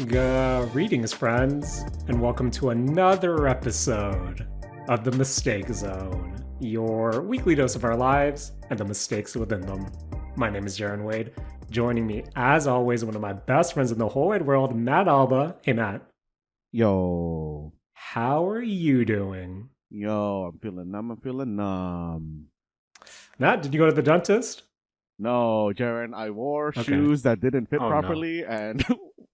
Greetings, friends, and welcome to another episode of The Mistake Zone, your weekly dose of our lives and the mistakes within them. My name is Jaren Wade. Joining me, as always, one of my best friends in the whole wide world, Matt Alba. Hey, Matt. Yo. How are you doing? Yo, I'm feeling numb. Matt, did you go to the dentist? No, Jaren, I wore shoes that didn't fit properly, and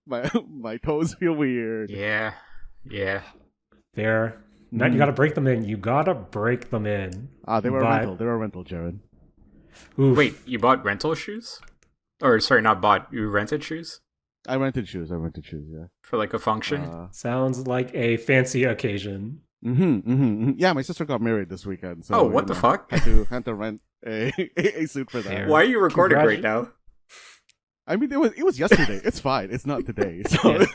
my toes feel weird. Yeah. Fair. Matt, you gotta break them in. They were rental. They were rental, Jaren. Oof. Wait, you bought rental shoes? Or, sorry, not bought. You rented shoes? I rented shoes, yeah. For like a function? Sounds like a fancy occasion. Yeah, my sister got married this weekend. So, what the fuck? Had to rent a suit for that. Why are you recording right now? I mean, it was yesterday. It's fine. It's not today. So.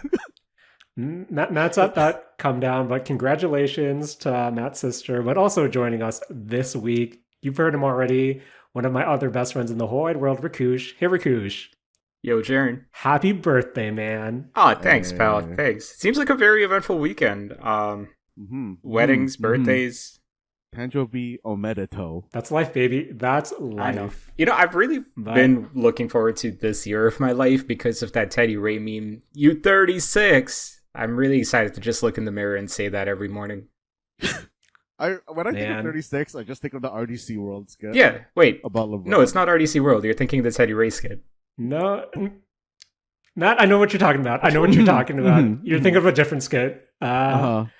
Matt's at that come down, but congratulations to Matt's sister, but also joining us this week. You've heard him already. One of my other best friends in the whole wide world, Rakush. Hey, Rakush. Yo, Jaren. Happy birthday, man. Oh, thanks, pal. Thanks. Seems like a very eventful weekend. Weddings, birthdays. Tanjobi Omedeto. That's life, baby. That's I know. life. You know, I've really been looking forward to this year of my life because of that Teddy Ray meme. You 36. I'm really excited to just look in the mirror and say that every morning. When I think of 36, I just think of the RDC World skit. Yeah, wait. About LeBron. No, it's not RDC World. You're thinking the Teddy Ray skit. No, Matt, I know what you're talking about. You're thinking of a different skit. And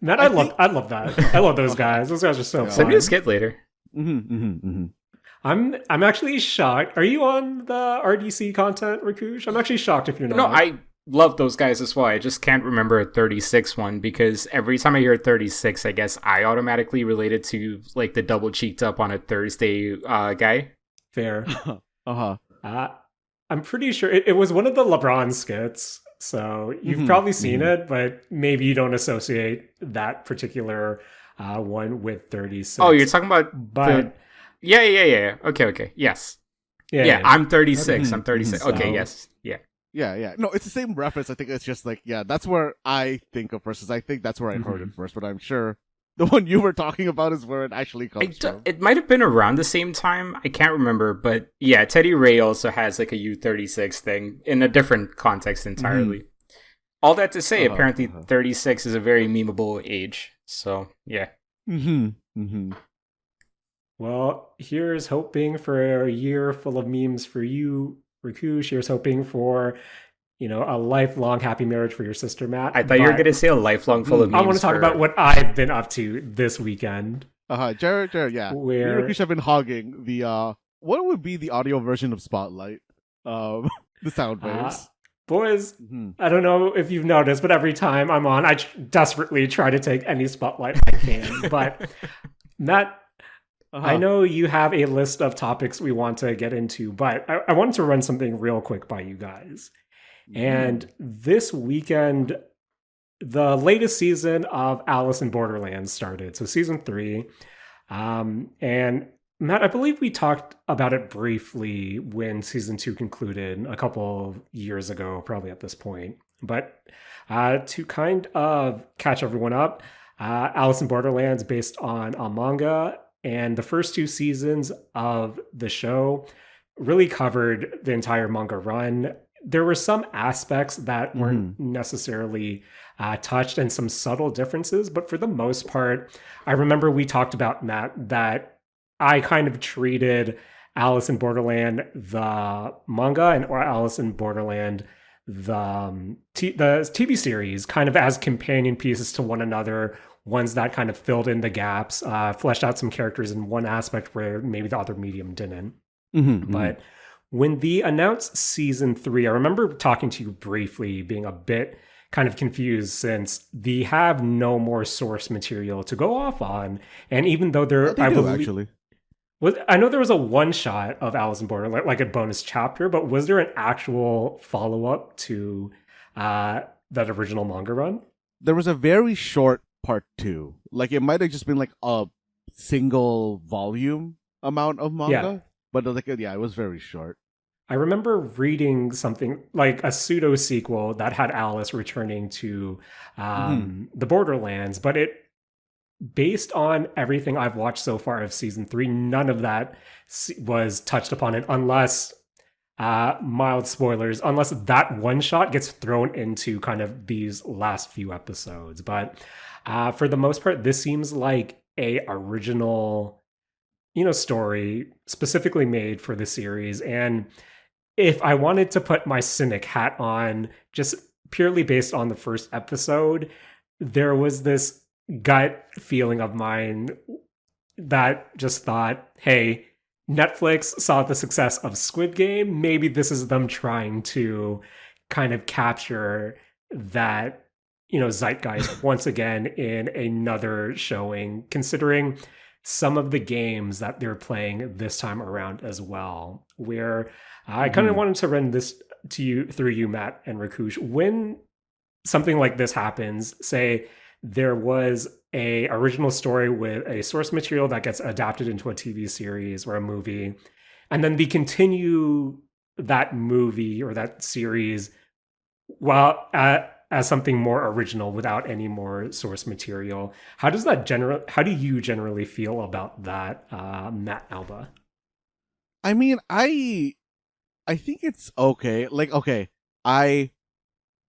Matt, I love that. I love those guys. Those guys are so fun. Send me a skit later. I'm actually shocked. Are you on the RDC content, Rakush? I'm actually shocked if you're not. No, I love those guys as well. I just can't remember a 36 one because every time I hear 36, I guess I automatically relate it to like the double cheeked up on a Thursday guy. Fair. I'm pretty sure it was one of the LeBron skits. So you've probably seen it, but maybe you don't associate that particular one with 36. Oh, you're talking about Yeah. Okay. Yes. Yeah. I'm 36. I'm 36. So... Okay, yes. Yeah. No, it's the same reference. I think it's just like, that's where I think of versus. I think that's where I heard it first, but I'm sure the one you were talking about is where it actually comes from. It might have been around the same time. I can't remember, but yeah, Teddy Ray also has like a U36 thing in a different context entirely. All that to say, apparently 36 is a very memeable age. So, yeah. Well, here's hoping for a year full of memes for you, Rakush. Here's hoping for, a lifelong happy marriage for your sister, Matt. I thought you were going to say a lifelong full of memes. I want to talk about what I've been up to this weekend. Jared, yeah. Where Rakush have been hogging the, what would be the audio version of Spotlight? The sound waves. Boys, I don't know if you've noticed, but every time I'm on, I desperately try to take any spotlight I can. But Matt, I know you have a list of topics we want to get into, but I wanted to run something real quick by you guys. And this weekend, the latest season of Alice in Borderlands started. So season 3. And Matt, I believe we talked about it briefly when season 2 concluded a couple of years ago, probably at this point. But to kind of catch everyone up, Alice in Borderlands based on a manga, and the first 2 seasons of the show really covered the entire manga run. There were some aspects that weren't necessarily touched and some subtle differences, but for the most part, I remember we talked about, Matt, that I kind of treated Alice in Borderland, the manga, and or Alice in Borderland, the TV series, kind of as companion pieces to one another, ones that kind of filled in the gaps, fleshed out some characters in one aspect where maybe the other medium didn't. But when they announced season 3, I remember talking to you briefly, being a bit kind of confused since they have no more source material to go off on. And even though I know there was a one shot of Alice in Borderland, like a bonus chapter, but was there an actual follow up to that original manga run? There was a very short part 2. Like it might have just been like a single volume amount of manga, but like it was very short. I remember reading something like a pseudo sequel that had Alice returning to the Borderlands, but it based on everything I've watched so far of season 3, none of that was touched upon it unless mild spoilers, unless that one shot gets thrown into kind of these last few episodes. But for the most part, this seems like a original, story specifically made for the series. And if I wanted to put my cynic hat on, just purely based on the first episode, there was this gut feeling of mine that just thought, hey, Netflix saw the success of Squid Game. Maybe this is them trying to kind of capture that, zeitgeist once again in another showing, considering some of the games that they're playing this time around as well, where I kind of wanted to run this to you through you, Matt and Rakush. When something like this happens, say there was a original story with a source material that gets adapted into a TV series or a movie, and then they continue that movie or that series as something more original without any more source material. How do you generally feel about that, Matt Alba? I mean, I think it's okay. Like, okay, I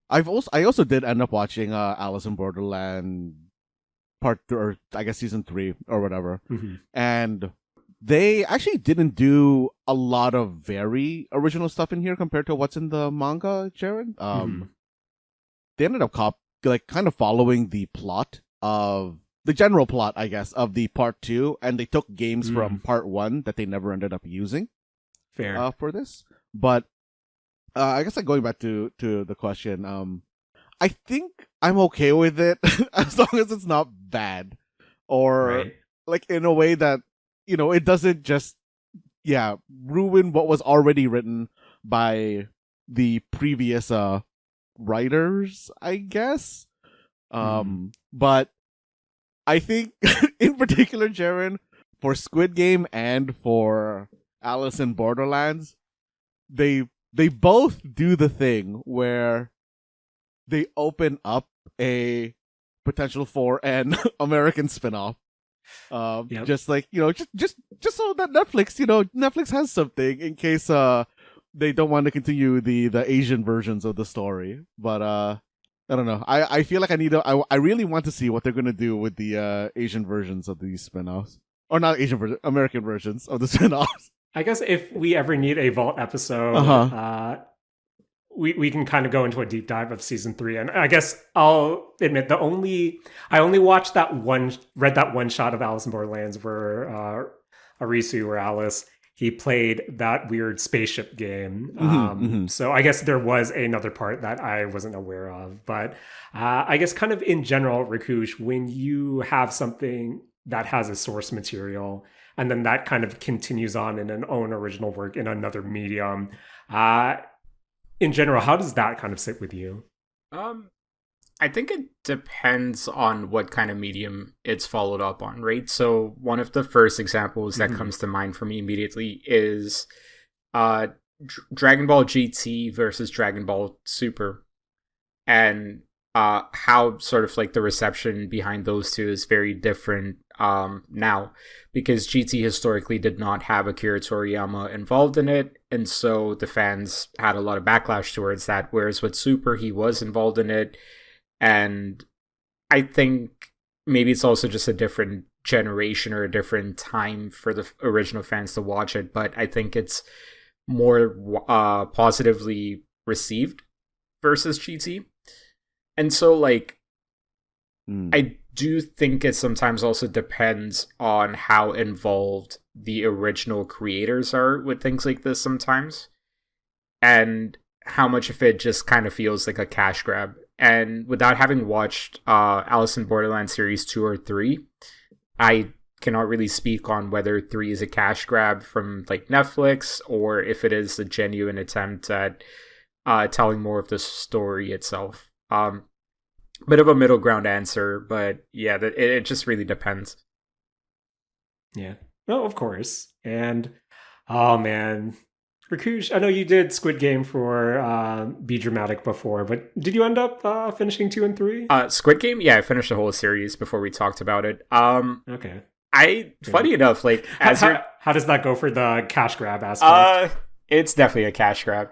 also did end up watching Alice in Borderland part 3, or I guess season 3 or whatever, and they actually didn't do a lot of very original stuff in here compared to what's in the manga, Jaren. They ended up kind of following the plot of the general plot, I guess, of the part 2, and they took games from part 1 that they never ended up using. Fair. For this, but I guess going back to the question, I think I'm okay with it as long as it's not bad, or like in a way that it doesn't just ruin what was already written by the previous writers, I guess. But I think in particular, Jaren, for Squid Game and for Alice in Borderlands, they both do the thing where they open up a potential for an American spinoff. Just like, just so that Netflix has something in case they don't want to continue the Asian versions of the story. But I don't know. I feel like I really want to see what they're gonna do with the Asian versions of these spinoffs. Or not Asian versions, American versions of the spinoffs. I guess if we ever need a Vault episode, we can kind of go into a deep dive of season 3. And I guess I'll admit I only watched read that one shot of Alice in Borderlands where Arisu or Alice, he played that weird spaceship game. So I guess there was another part that I wasn't aware of. But I guess kind of in general, Rakush, when you have something that has a source material and then that kind of continues on in an own original work in another medium, in general, how does that kind of sit with you? I think it depends on what kind of medium it's followed up on, right? So one of the first examples that comes to mind for me immediately is Dragon Ball GT versus Dragon Ball Super, and how sort of like the reception behind those two is very different now, because GT historically did not have Akira Toriyama involved in it, and so the fans had a lot of backlash towards that, whereas with Super, he was involved in it, and I think maybe it's also just a different generation or a different time for the original fans to watch it, but I think it's more positively received versus GT. And so, like, I do think it sometimes also depends on how involved the original creators are with things like this sometimes, and how much of it just kind of feels like a cash grab. And without having watched Alice in Borderlands Series 2 or 3, I cannot really speak on whether 3 is a cash grab from like Netflix or if it is a genuine attempt at telling more of the story itself. Bit of a middle ground answer, but yeah, it just really depends. Yeah. No, of course. And oh man, Rakush, I know you did Squid Game for Be Dramatic before, but did you end up finishing 2 and 3? Squid Game? Yeah, I finished the whole series before we talked about it. Okay. Funny enough, like how does that go for the cash grab aspect? It's definitely a cash grab.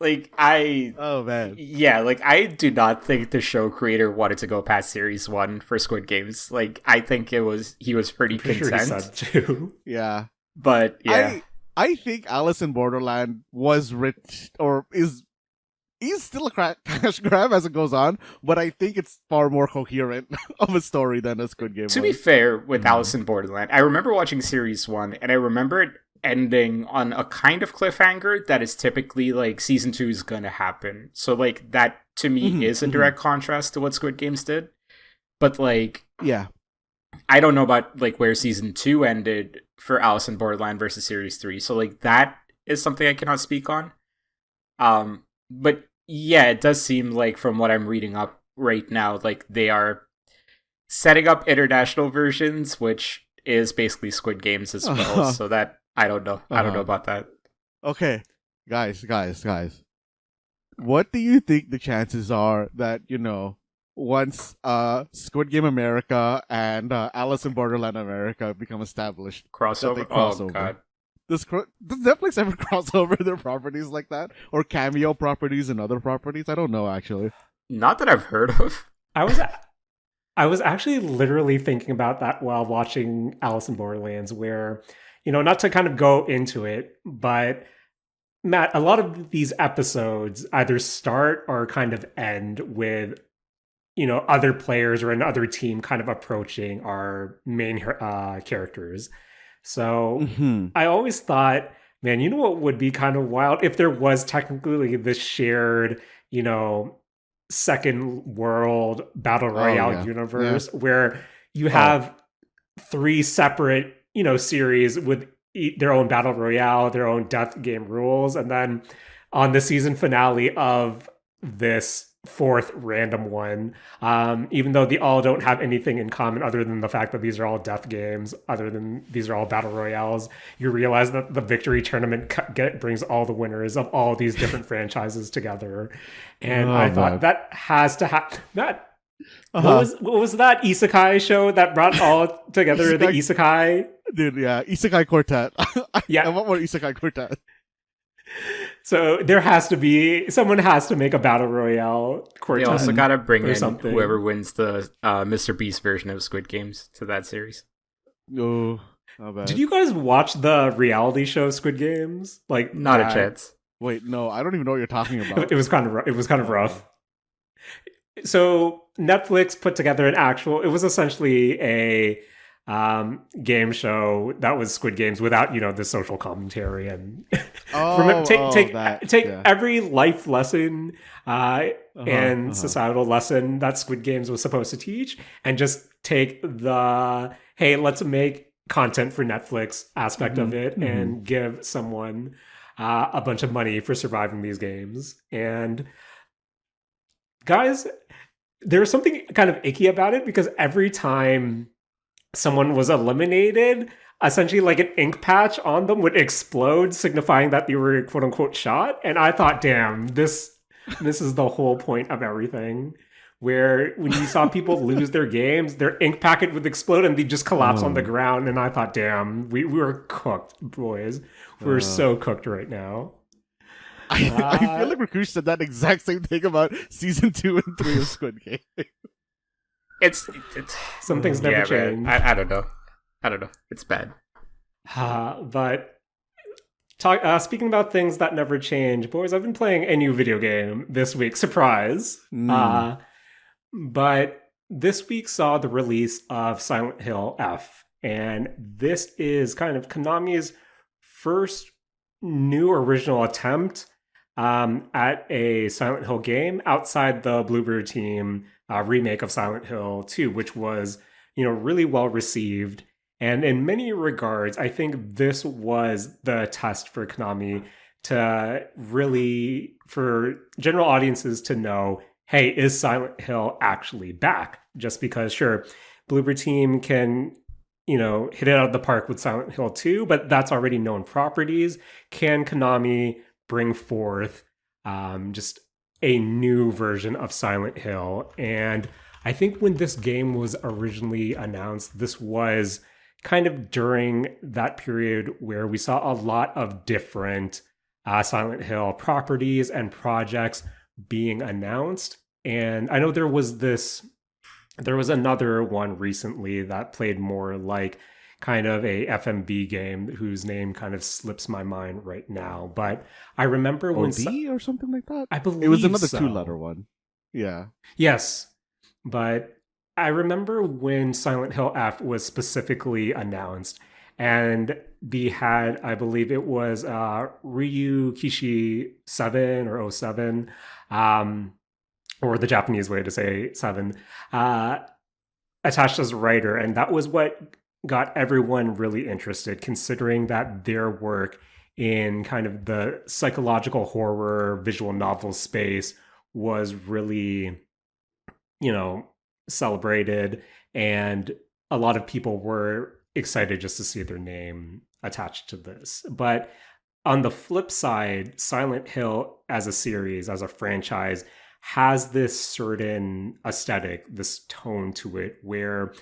Like oh man, yeah, like I do not think the show creator wanted to go past series 1 for Squid Games. Like I think he was pretty content. Sure he said too. Yeah, but yeah, I think Alice in Borderland was rich or is still a cash grab as it goes on, but I think it's far more coherent of a story than a Squid Game. To be fair, with Alice in Borderland, I remember watching series 1, and I remember it ending on a kind of cliffhanger that is typically like season 2 is gonna happen. So like that to me is a direct contrast to what Squid Games did. But like, yeah, I don't know about like where season 2 ended for Alice in Borderland versus series 3. So like that is something I cannot speak on. But yeah, it does seem like from what I'm reading up right now, like they are setting up international versions, which is basically Squid Games as well. So that I don't know. I don't know about that. Okay, guys. What do you think the chances are that, once Squid Game America and Alice in Borderland America become established? Crossover? Oh, God. Does Netflix ever cross over their properties like that? Or cameo properties and other properties? I don't know, actually. Not that I've heard of. I was actually literally thinking about that while watching Alice in Borderlands, where, not to kind of go into it, but Matt, a lot of these episodes either start or kind of end with, other players or another team kind of approaching our main characters. So I always thought, man, you know what would be kind of wild if there was technically this shared, second world battle royale universe where you have 3 separate, series with their own battle royale, their own death game rules, and then on the season finale of this 4th random one, even though they all don't have anything in common other than the fact that these are all death games, other than these are all battle royales, you realize that the victory tournament brings all the winners of all these different franchises together. And I thought that has to happen. What was that isekai show that brought all together the isekai? Dude, yeah, isekai quartet. Yeah, I want more isekai quartet. So someone has to make a battle royale quartet. They also gotta bring in something. Whoever wins the Mr. Beast version of Squid Games to that series. Oh, not bad. Did you guys watch the reality show Squid Games? Like, not a chance. Wait, no, I don't even know what you're talking about. It was kind of rough. So Netflix put together it was essentially a game show that was Squid Games without, the social commentary and take every life lesson and societal lesson that Squid Games was supposed to teach and just take the, hey, let's make content for Netflix aspect of it and give someone a bunch of money for surviving these games. And guys, there's something kind of icky about it because every time someone was eliminated, essentially like an ink patch on them would explode, signifying that they were quote unquote shot. And I thought, damn, this is the whole point of everything. Where when you saw people lose their games, their ink packet would explode and they'd just collapse on the ground. And I thought, damn, we were cooked, boys. We're so cooked right now. I feel like Rakush said that exact same thing about season 2 and 3 of Squid Game. It's some things never change. I don't know. It's bad. But speaking about things that never change, boys, I've been playing a new video game this week. Surprise. But this week saw the release of Silent Hill F. And this is kind of Konami's first new original attempt at a Silent Hill game outside the Bluebird team remake of Silent Hill 2, which was, really well received. And in many regards, I think this was the test for Konami to really, for general audiences to know, hey, is Silent Hill actually back? Just because, sure, Bluebird team can, hit it out of the park with Silent Hill 2, but that's already known properties. Can Konami bring forth just a new version of Silent Hill? And I think when this game was originally announced, this was kind of during that period where we saw a lot of different Silent Hill properties and projects being announced. And I know there was another one recently that played more like kind of a FMB game whose name kind of slips my mind right now. But I remember when OD or something like that. I believe it was another so. 2-letter one. Yeah. Yes, but I remember when Silent Hill F was specifically announced, and they had, I believe it was Ryu Kishi 7 or 07, or the Japanese way to say 7, attached as a writer. And that was what got everyone really interested, considering that their work in kind of the psychological horror visual novel space was really, celebrated, and a lot of people were excited just to see their name attached to this. But on the flip side, Silent Hill as a series, as a franchise, has this certain aesthetic, this tone to it, where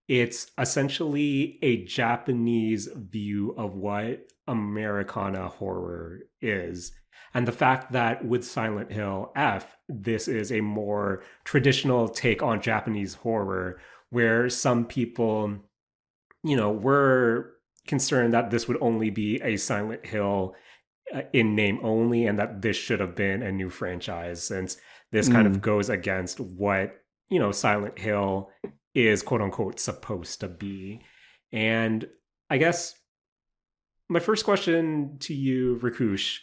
it's essentially a Japanese view of what Americana horror is. And the fact that with Silent Hill F, this is a more traditional take on Japanese horror, where some people, were concerned that this would only be a Silent Hill in name only, and that this should have been a new franchise, since this kind of goes against what, Silent Hill is quote unquote supposed to be. And I guess my first question to you, Rakush,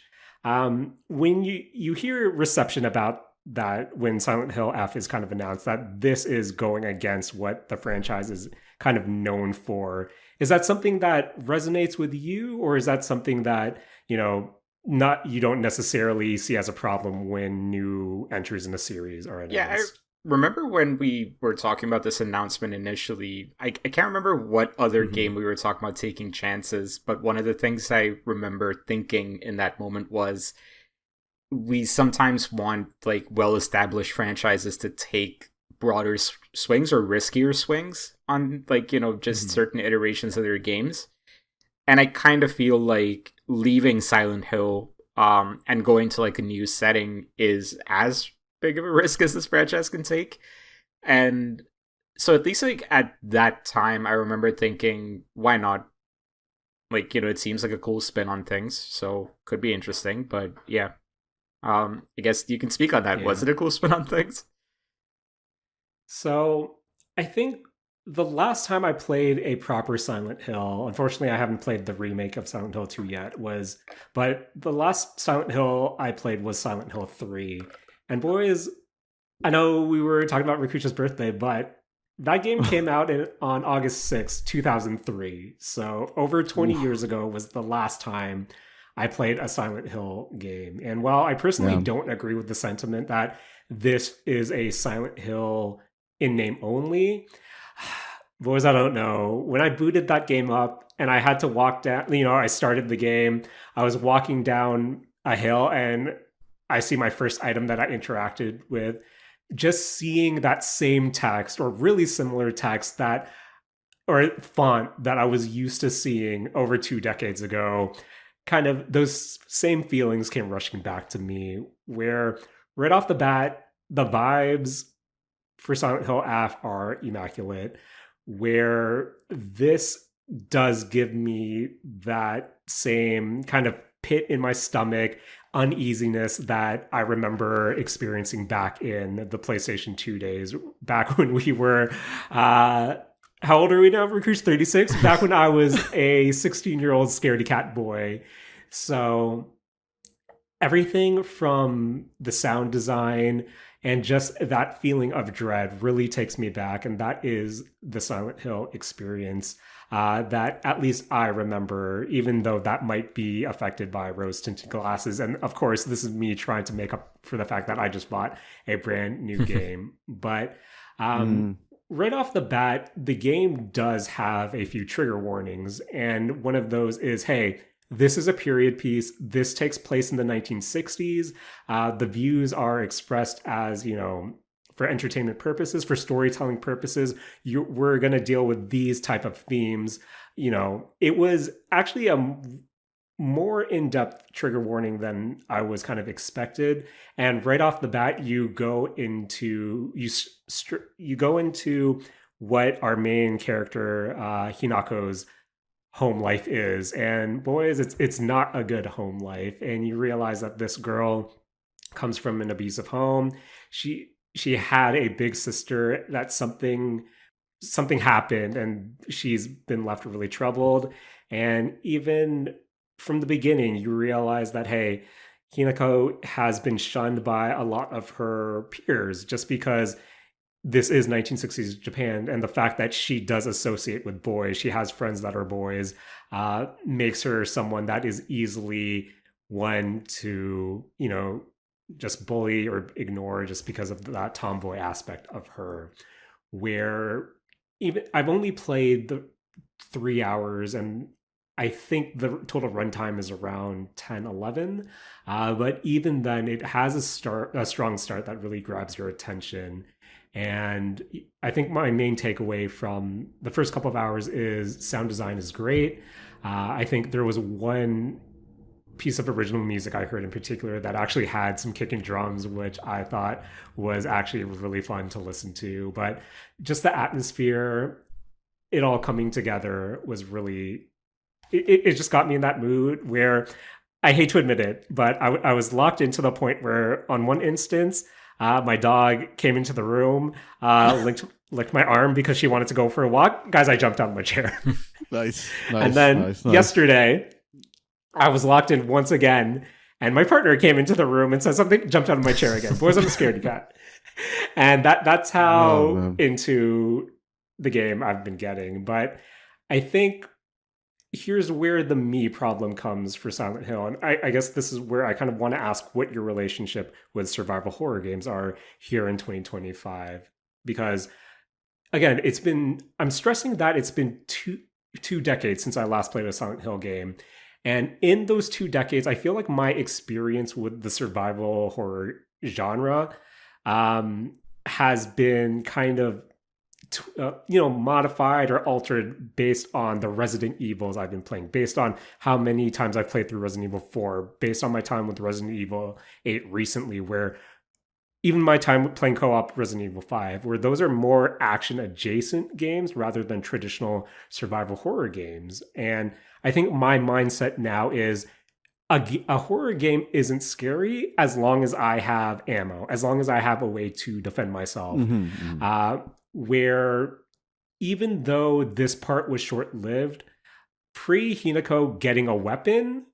when you hear reception about that, when Silent Hill F is kind of announced that this is going against what the franchise is kind of known for, is that something that resonates with you, or is that something that, you don't necessarily see as a problem when new entries in a series are announced? Yeah, I remember when we were talking about this announcement initially, I can't remember what other game we were talking about taking chances, but one of the things I remember thinking in that moment was, we sometimes want like well-established franchises to take broader swings or riskier swings on just certain iterations of their games. And I kind of feel like leaving Silent Hill and going to like a new setting is as big of a risk as this franchise can take. And so at least like at that time, I remember thinking, why not? Like, it seems like a cool spin on things, so could be interesting. But yeah, I guess you can speak on that. Yeah. Was it a cool spin on things? So I think the last time I played a proper Silent Hill, unfortunately I haven't played the remake of Silent Hill 2 yet, but the last Silent Hill I played was Silent Hill 3. And boys, I know we were talking about Rakush's birthday, but that game came out on August 6th, 2003. So over 20 years ago was the last time I played a Silent Hill game. And while I personally don't agree with the sentiment that this is a Silent Hill in name only, boys, I don't know. When I booted that game up and I had to walk down, I started the game, I was walking down a hill and I see my first item that I interacted with. Just seeing that same text or really similar text or font that I was used to seeing over 2 decades ago, kind of those same feelings came rushing back to me, where right off the bat, the vibes for Silent Hill F are immaculate, where this does give me that same kind of pit in my stomach, uneasiness that I remember experiencing back in the PlayStation 2 days, back when we were, how old are we now, Rakush? 36? Back when I was a 16-year-old scaredy cat boy. So everything from the sound design and just that feeling of dread really takes me back. And that is the Silent Hill experience that at least I remember, even though that might be affected by rose-tinted glasses. And of course, this is me trying to make up for the fact that I just bought a brand new game. But right off the bat, the game does have a few trigger warnings, and one of those is, hey, this is a period piece. This takes place in the 1960s. The views are expressed as, for entertainment purposes, for storytelling purposes. We're going to deal with these type of themes. It was actually a more in-depth trigger warning than I was kind of expected. And right off the bat, you go into what our main character Hinako's home life is, and boys, it's not a good home life. And you realize that this girl comes from an abusive home. She had a big sister that something happened, and she's been left really troubled. And even from the beginning, you realize that, hey, Hinako has been shunned by a lot of her peers just because this is 1960s Japan, and the fact that she does associate with boys, she has friends that are boys, makes her someone that is easily one to, just bully or ignore just because of that tomboy aspect of her. Where even I've only played the 3 hours, and I think the total runtime is around 10, 11. But even then, it has a strong start that really grabs your attention. And I think my main takeaway from the first couple of hours is sound design is great. I think there was one piece of original music I heard in particular that actually had some kicking drums, which I thought was actually really fun to listen to. But just the atmosphere, it all coming together was really, it just got me in that mood where I hate to admit it, but I was locked into the point where on one instance, my dog came into the room, licked my arm because she wanted to go for a walk. Guys, I jumped out of my chair. Nice. And then yesterday, I was locked in once again, and my partner came into the room and said something, jumped out of my chair again. Boys, I'm a scaredy cat. And that's how into the game I've been getting. But I think here's where the me problem comes for Silent Hill. And I guess this is where I kind of want to ask what your relationship with survival horror games are here in 2025. Because, again, I'm stressing that it's been two decades since I last played a Silent Hill game. And in those 2 decades, I feel like my experience with the survival horror genre has been kind of modified or altered based on the Resident Evils I've been playing, based on how many times I've played through Resident Evil 4, based on my time with Resident Evil 8 recently, where even my time playing co-op Resident Evil 5, where those are more action adjacent games rather than traditional survival horror games. And I think my mindset now is a horror game isn't scary as long as I have ammo, as long as I have a way to defend myself. Where even though this part was short-lived, pre-Hinako getting a weapon,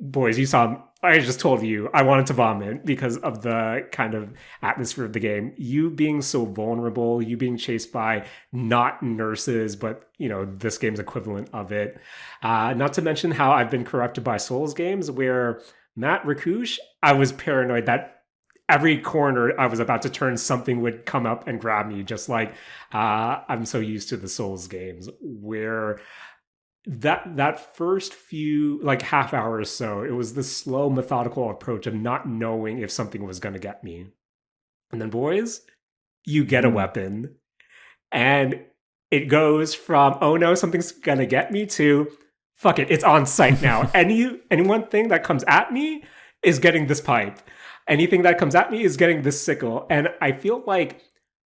boys, you saw, I just told you, I wanted to vomit because of the kind of atmosphere of the game. You being so vulnerable, you being chased by not nurses, but, this game's equivalent of it. Not to mention how I've been corrupted by Souls games where Rakush, I was paranoid that every corner I was about to turn, something would come up and grab me, just like I'm so used to the Souls games, where that first few, like half hour or so, it was this slow, methodical approach of not knowing if something was going to get me. And then, boys, you get a weapon, and it goes from, oh no, something's going to get me, to, fuck it, it's on site now. Any one thing that comes at me is getting this pipe. Anything that comes at me is getting this sickle. And I feel like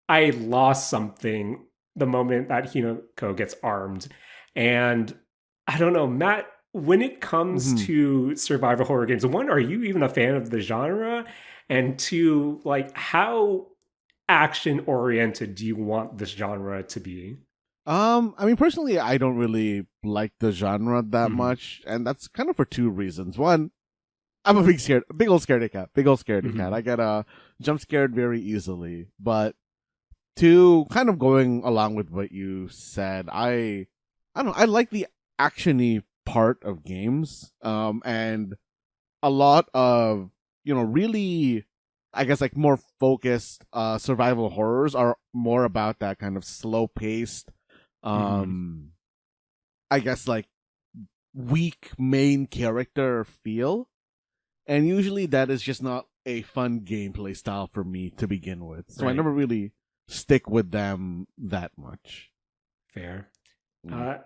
I lost something the moment that Hinako gets armed. And I don't know, Matt, when it comes to survival horror games, one, are you even a fan of the genre? And two, like, how action oriented do you want this genre to be? I mean, personally, I don't really like the genre that much. And that's kind of for 2 reasons. One, I'm a big old scaredy cat. I get jump scared very easily. But 2, kind of going along with what you said, I don't know, I like the actiony part of games, and a lot of really I guess like more focused survival horrors are more about that kind of slow paced, I guess like weak main character feel, and usually that is just not a fun gameplay style for me to begin with. So I never really stick with them that much. Fair.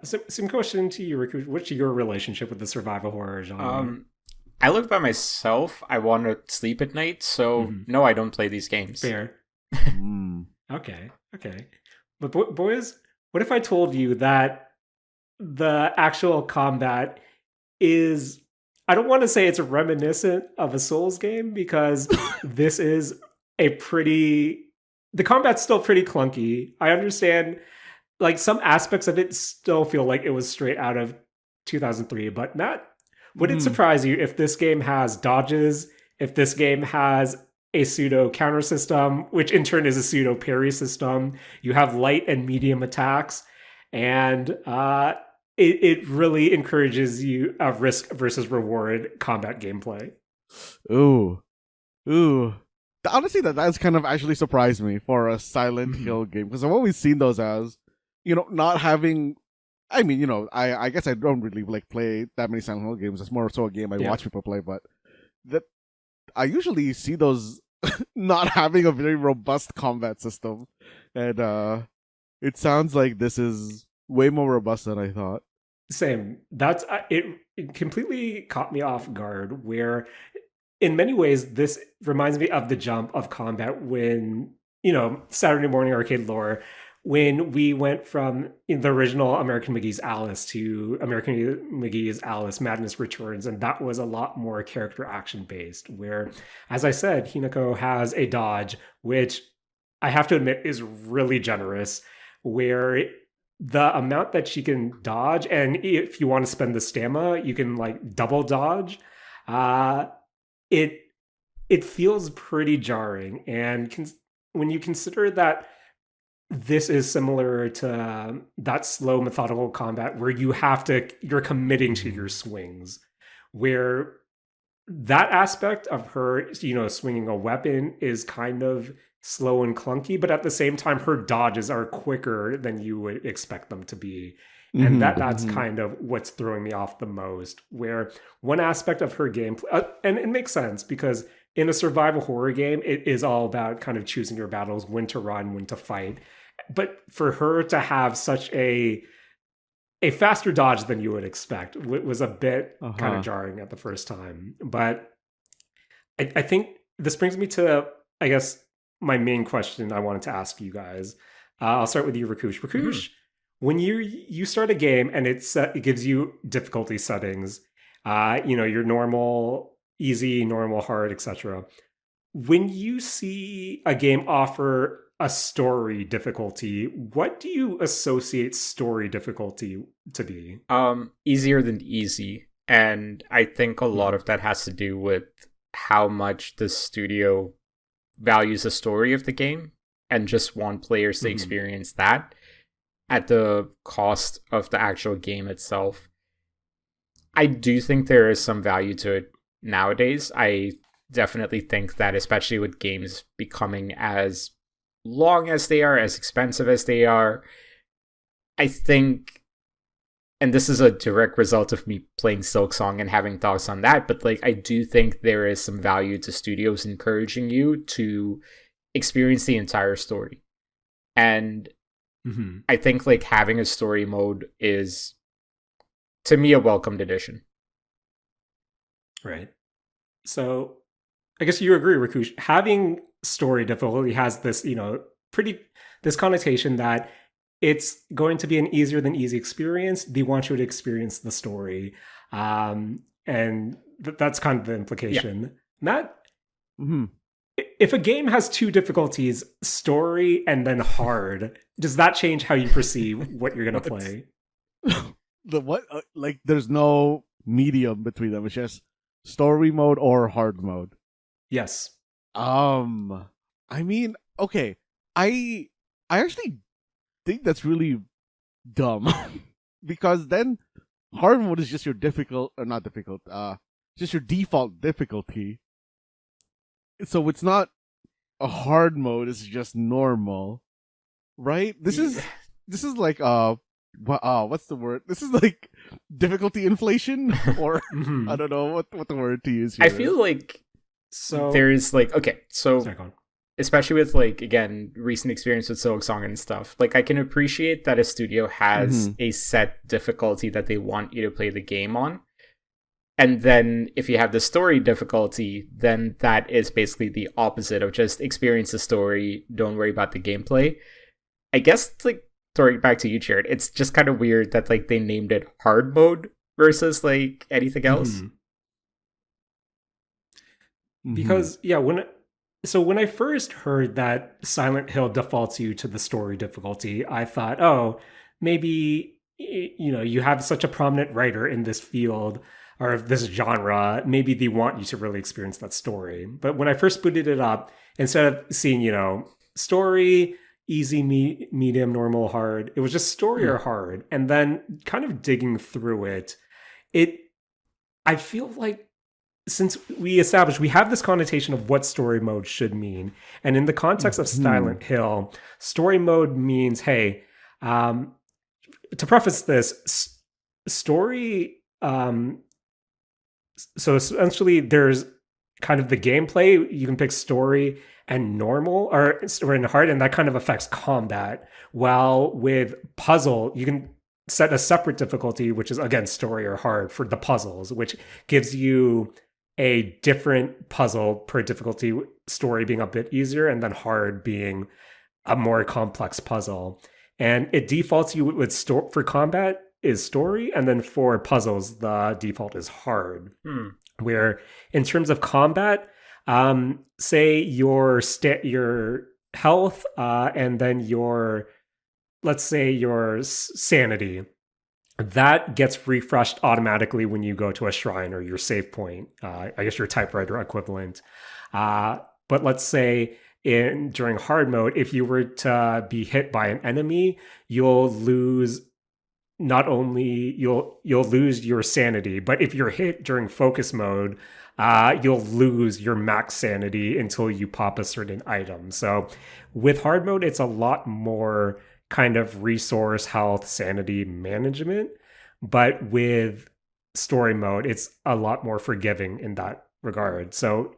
So, some question to you, Rakush. What's your relationship with the survival horror genre? I live by myself. I want to sleep at night, so no, I don't play these games. Fair. Okay. But boys, what if I told you that the actual combat is, I don't want to say it's reminiscent of a Souls game, because this is the combat's still pretty clunky. I understand, like, some aspects of it still feel like it was straight out of 2003, but Matt, would it surprise you if this game has dodges, if this game has a pseudo counter system, which in turn is a pseudo parry system? You have light and medium attacks, and it really encourages you a risk versus reward combat gameplay. Ooh. Honestly, that's kind of actually surprised me for a Silent Hill game, because I've always seen those as, not having. I mean, I guess I don't really like play that many Silent Hill games. It's more so a game I watch people play, but that I usually see those not having a very robust combat system, and it sounds like this is way more robust than I thought. Same. That's it completely caught me off guard, where in many ways this reminds me of the jump of combat when, Saturday morning arcade lore, when we went from the original American McGee's Alice to American McGee's Alice Madness Returns, and that was a lot more character action based, where, as I said, Hinako has a dodge, which I have to admit is really generous, where the amount that she can dodge, and if you want to spend the stamina, you can like double dodge. It feels pretty jarring, and when you consider that this is similar to that slow methodical combat where you're committing to your swings, where that aspect of her, swinging a weapon is kind of slow and clunky, but at the same time, her dodges are quicker than you would expect them to be. And that's kind of what's throwing me off the most, where one aspect of her gameplay, and it makes sense because in a survival horror game, it is all about kind of choosing your battles, when to run, when to fight. But for her to have such a faster dodge than you would expect was a bit kind of jarring at the first time. But I think this brings me to, I guess, my main question I wanted to ask you guys. I'll start with you, Rakush. Rakush, when you start a game and it gives you difficulty settings, your normal, easy, normal, hard, etc. When you see a game offer a story difficulty, what do you associate story difficulty to be? Easier than easy. And I think a lot of that has to do with how much the studio values the story of the game and just want players to experience that at the cost of the actual game itself. I do think there is some value to it nowadays. I definitely think that, especially with games becoming as long as they are, as expensive as they are, I think, and this is a direct result of me playing Silksong and having thoughts on that, but like, I do think there is some value to studios encouraging you to experience the entire story. And I think like having a story mode is, to me, a welcomed addition. Right. So I guess you agree, Rakush, having story difficulty has this, this connotation that it's going to be an easier than easy experience. They want you to experience the story. And that's kind of the implication. Yeah. Matt, if a game has two difficulties, story and then hard, does that change how you perceive what you're going to play? The what? Like, there's no medium between them. It's just story mode or hard mode. Yes. I mean, okay. I actually think that's really dumb because then hard mode is just your just your default difficulty. So it's not a hard mode, it's just normal, right? This is like what's the word? This is like difficulty inflation, or I don't know what the word to use here. I feel like there's like, okay, so especially with like, again, recent experience with Silksong and stuff, like I can appreciate that a studio has a set difficulty that they want you to play the game on. And then if you have the story difficulty, then that is basically the opposite of just experience the story, don't worry about the gameplay. I guess, like, throwing back to you, Jared, it's just kind of weird that like they named it hard mode versus like anything else. Because when I first heard that Silent Hill defaults you to the story difficulty, I thought, oh, maybe you have such a prominent writer in this field or this genre, maybe they want you to really experience that story. But when I first booted it up, instead of seeing story, easy, medium, normal, hard, it was just story or hard. And then kind of digging through it, I feel like, since we established we have this connotation of what story mode should mean, and in the context of Silent Hill, story mode means, hey, to preface this, story, so essentially there's kind of the gameplay, you can pick story and normal, or in hard, and that kind of affects combat. While with puzzle, you can set a separate difficulty, which is again story or hard for the puzzles, which gives you a different puzzle per difficulty, story being a bit easier, and then hard being a more complex puzzle. And it defaults you with for combat is story, and then for puzzles, the default is hard. Where in terms of combat, say your health, and then let's say your sanity, that gets refreshed automatically when you go to a shrine or your save point. I guess your typewriter equivalent. But let's say during hard mode, if you were to be hit by an enemy, you'll lose you'll lose your sanity, but if you're hit during focus mode, you'll lose your max sanity until you pop a certain item. So with hard mode, it's a lot more kind of resource, health, sanity management. But with story mode, it's a lot more forgiving in that regard. So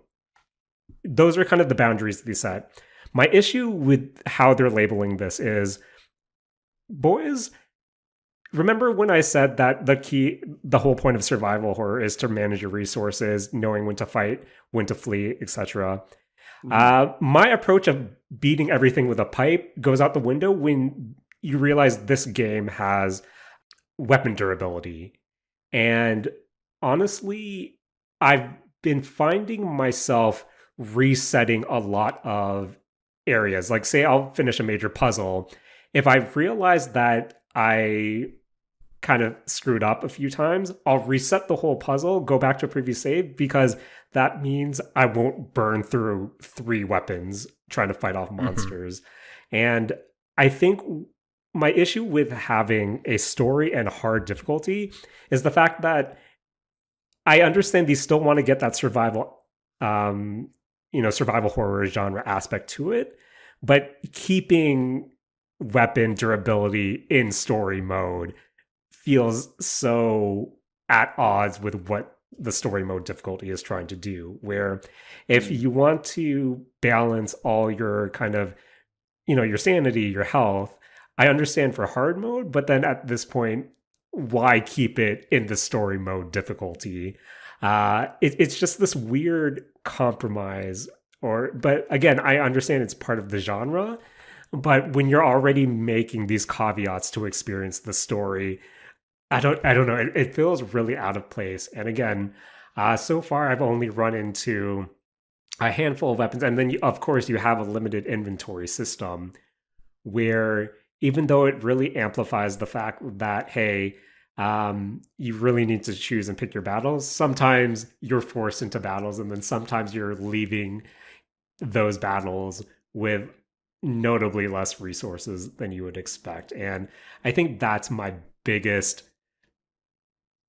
those are kind of the boundaries they set. My issue with how they're labeling this is, boys, remember when I said that the whole point of survival horror is to manage your resources, knowing when to fight, when to flee, etc. My approach of beating everything with a pipe goes out the window when you realize this game has weapon durability. And honestly, I've been finding myself resetting a lot of areas. Like, say I'll finish a major puzzle. If I realize that I kind of screwed up a few times, I'll reset the whole puzzle, go back to a previous save, because that means I won't burn through 3 weapons trying to fight off monsters. And I think my issue with having a story and hard difficulty is the fact that I understand they still want to get that survival horror genre aspect to it, but keeping weapon durability in story mode feels so at odds with what the story mode difficulty is trying to do, where if you want to balance all your kind of, your sanity, your health, I understand for hard mode, but then at this point, why keep it in the story mode difficulty? It's just this weird compromise. But again, I understand it's part of the genre, but when you're already making these caveats to experience the story, I don't know. It feels really out of place. And again, so far I've only run into a handful of weapons, and then of course you have a limited inventory system where, even though it really amplifies the fact that, hey, you really need to choose and pick your battles, sometimes you're forced into battles, and then sometimes you're leaving those battles with notably less resources than you would expect. And I think that's my biggest,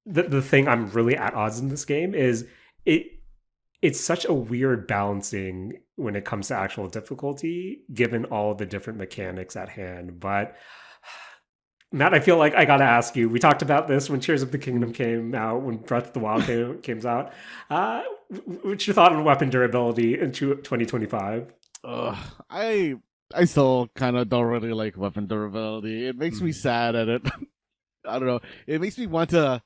the thing I'm really at odds in this game is it's such a weird balancing when it comes to actual difficulty, given all the different mechanics at hand. But Matt, I feel like I gotta ask you. We talked about this when Tears of the Kingdom came out, when Breath of the Wild came out. What's your thought on weapon durability in 2025? I still kind of don't really like weapon durability. It makes me sad at it. I don't know. It makes me want to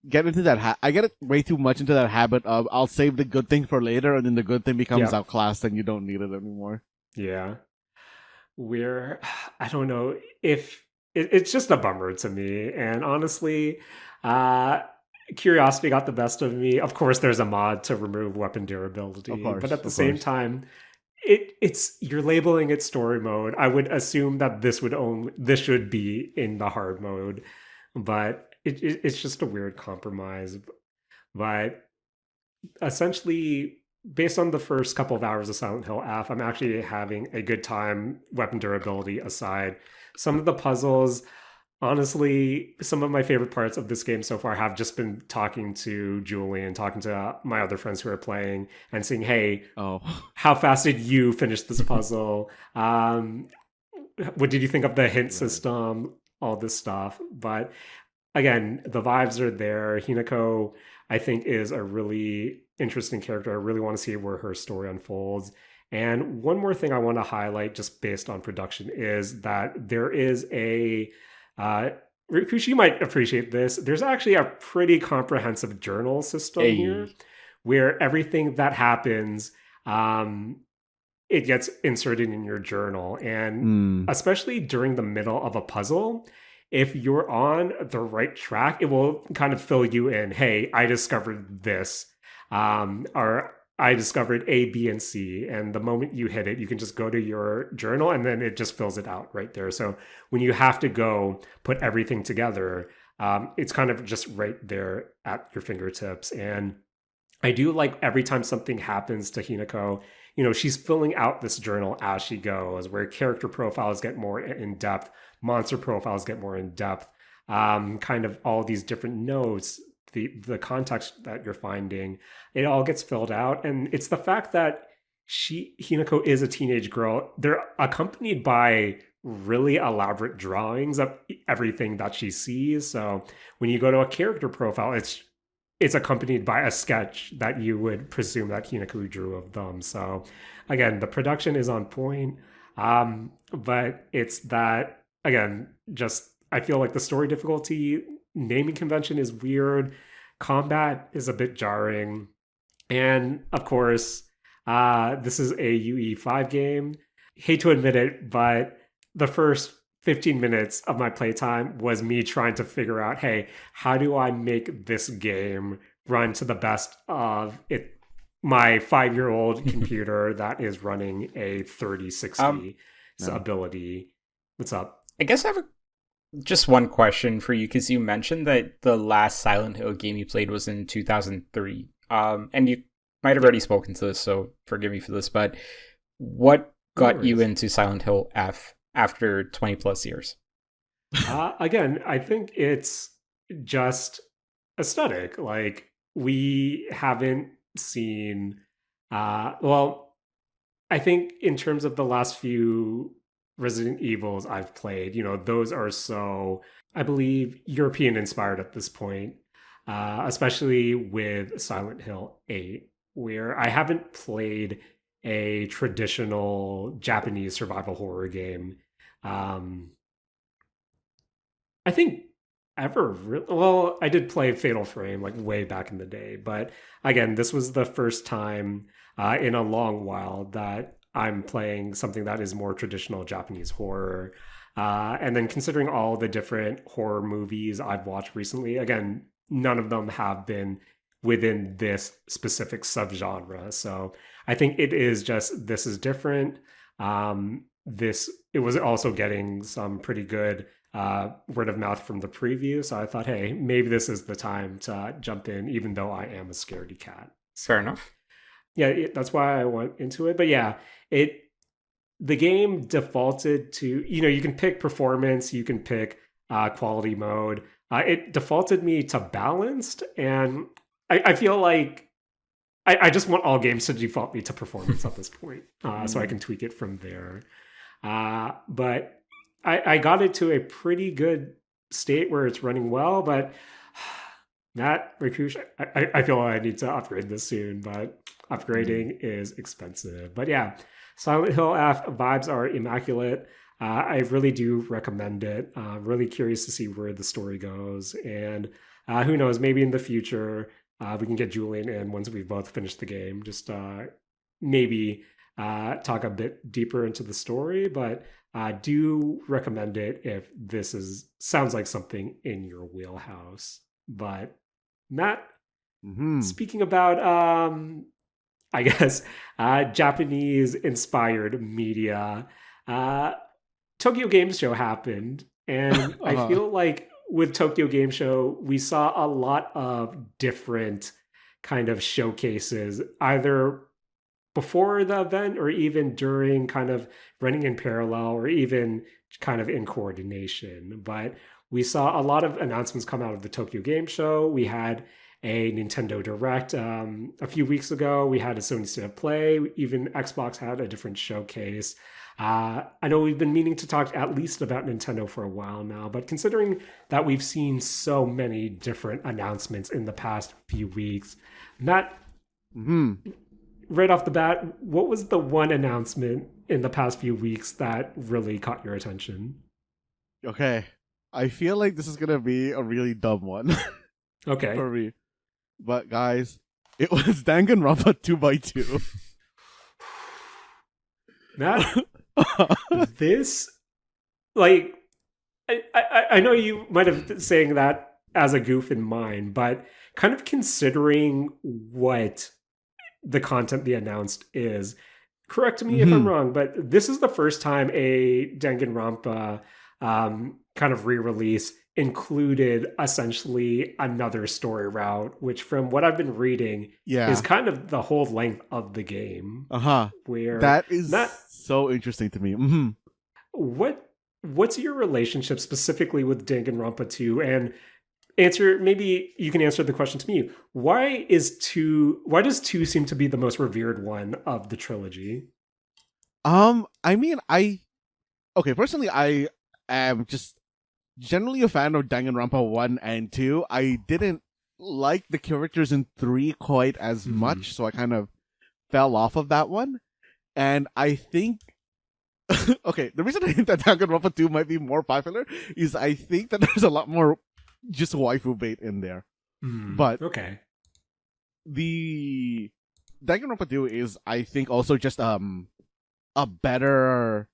get into that. I get way too much into that habit of I'll save the good thing for later, and then the good thing becomes outclassed, and you don't need it anymore. Yeah, I don't know if it's just a bummer to me, and honestly, curiosity got the best of me. Of course, there's a mod to remove weapon durability, but at the same time, it's you're labeling it story mode. I would assume that this should be in the hard mode, but it's just a weird compromise. But essentially, based on the first couple of hours of Silent Hill F, I'm actually having a good time, weapon durability aside. Some of the puzzles, honestly, some of my favorite parts of this game so far have just been talking to Julie and talking to my other friends who are playing and saying, hey, how fast did you finish this puzzle? What did you think of the hint system? All this stuff. But again, the vibes are there. Hinako, I think, is a really interesting character. I really want to see where her story unfolds. And one more thing I want to highlight, just based on production, is that there is a Rakush, you might appreciate this. There's actually a pretty comprehensive journal system here, where everything that happens, it gets inserted in your journal. And especially during the middle of a puzzle, if you're on the right track, it will kind of fill you in. Hey, I discovered this, or I discovered A, B, and C. And the moment you hit it, you can just go to your journal and then it just fills it out right there. So when you have to go put everything together, it's kind of just right there at your fingertips. And I do like every time something happens to Hinako, she's filling out this journal as she goes, where character profiles get more in depth, monster profiles get more in depth, kind of all these different notes, the context that you're finding, it all gets filled out. And it's the fact that Hinako is a teenage girl. They're accompanied by really elaborate drawings of everything that she sees. So when you go to a character profile, it's accompanied by a sketch that you would presume that Hinako drew of them. So again, the production is on point. But it's that, again, just I feel like the story difficulty, naming convention is weird. Combat is a bit jarring. And of course, this is a UE5 game. Hate to admit it, but the first 15 minutes of my playtime was me trying to figure out, hey, how do I make this game run to the best of it? My 5-year-old computer that is running a 3060 ability. What's up? I guess I have just one question for you, because you mentioned that the last Silent Hill game you played was in 2003. And you might have already spoken to this, so forgive me for this, but what got you into Silent Hill F after 20 plus years? Again, I think it's just aesthetic. Like, we haven't seen, I think in terms of the last few Resident Evils I've played, those are so, I believe, European inspired at this point, especially with Silent Hill 8, where I haven't played a traditional Japanese survival horror game. I think ever. I did play Fatal Frame like way back in the day, but again, this was the first time in a long while that I'm playing something that is more traditional Japanese horror. And then considering all the different horror movies I've watched recently, again, none of them have been within this specific subgenre. So I think this is different. It was also getting some pretty good word of mouth from the preview. So I thought, hey, maybe this is the time to jump in, even though I am a scaredy cat. Fair enough. Yeah, that's why I went into it. But yeah, the game defaulted to, you can pick performance, you can pick quality mode. It defaulted me to balanced, and I feel like I just want all games to default me to performance at this point, so I can tweak it from there. But I got it to a pretty good state where it's running well, but Matt, Rakush, I feel I need to upgrade this soon, but upgrading is expensive. But yeah, Silent Hill F vibes are immaculate. I really do recommend it. Really curious to see where the story goes. And who knows, maybe in the future, we can get Julian in once we've both finished the game. Just maybe talk a bit deeper into the story. But I do recommend it if this sounds like something in your wheelhouse. But Matt, speaking about, I guess, Japanese-inspired media, Tokyo Game Show happened, and I feel like with Tokyo Game Show, we saw a lot of different kind of showcases, either before the event or even during, kind of running in parallel or even kind of in coordination. But we saw a lot of announcements come out of the Tokyo Game Show. We had a Nintendo Direct a few weeks ago. We had a Sony State of Play. Even Xbox had a different showcase. I know we've been meaning to talk at least about Nintendo for a while now, but considering that we've seen so many different announcements in the past few weeks, Matt, right off the bat, what was the one announcement in the past few weeks that really caught your attention? Okay. I feel like this is going to be a really dumb one. Okay. For me. But guys, it was Danganronpa 2x2. Matt, this, like, I know you might have been saying that as a goof in mind, but kind of considering what the content they announced is, correct me if I'm wrong, but this is the first time a Danganronpa kind of re-release included essentially another story route, which from what I've been reading is kind of the whole length of the game. Where that is so interesting to me. What's your relationship specifically with Danganronpa 2? And maybe you can answer the question to me. Why does 2 seem to be the most revered one of the trilogy? I mean, personally, I am just generally a fan of Danganronpa 1 and 2. I didn't like the characters in 3 quite as much, so I kind of fell off of that one. And I think the reason I think that Danganronpa 2 might be more popular is I think that there's a lot more just waifu bait in there. But the Danganronpa 2 is, I think, also just a better,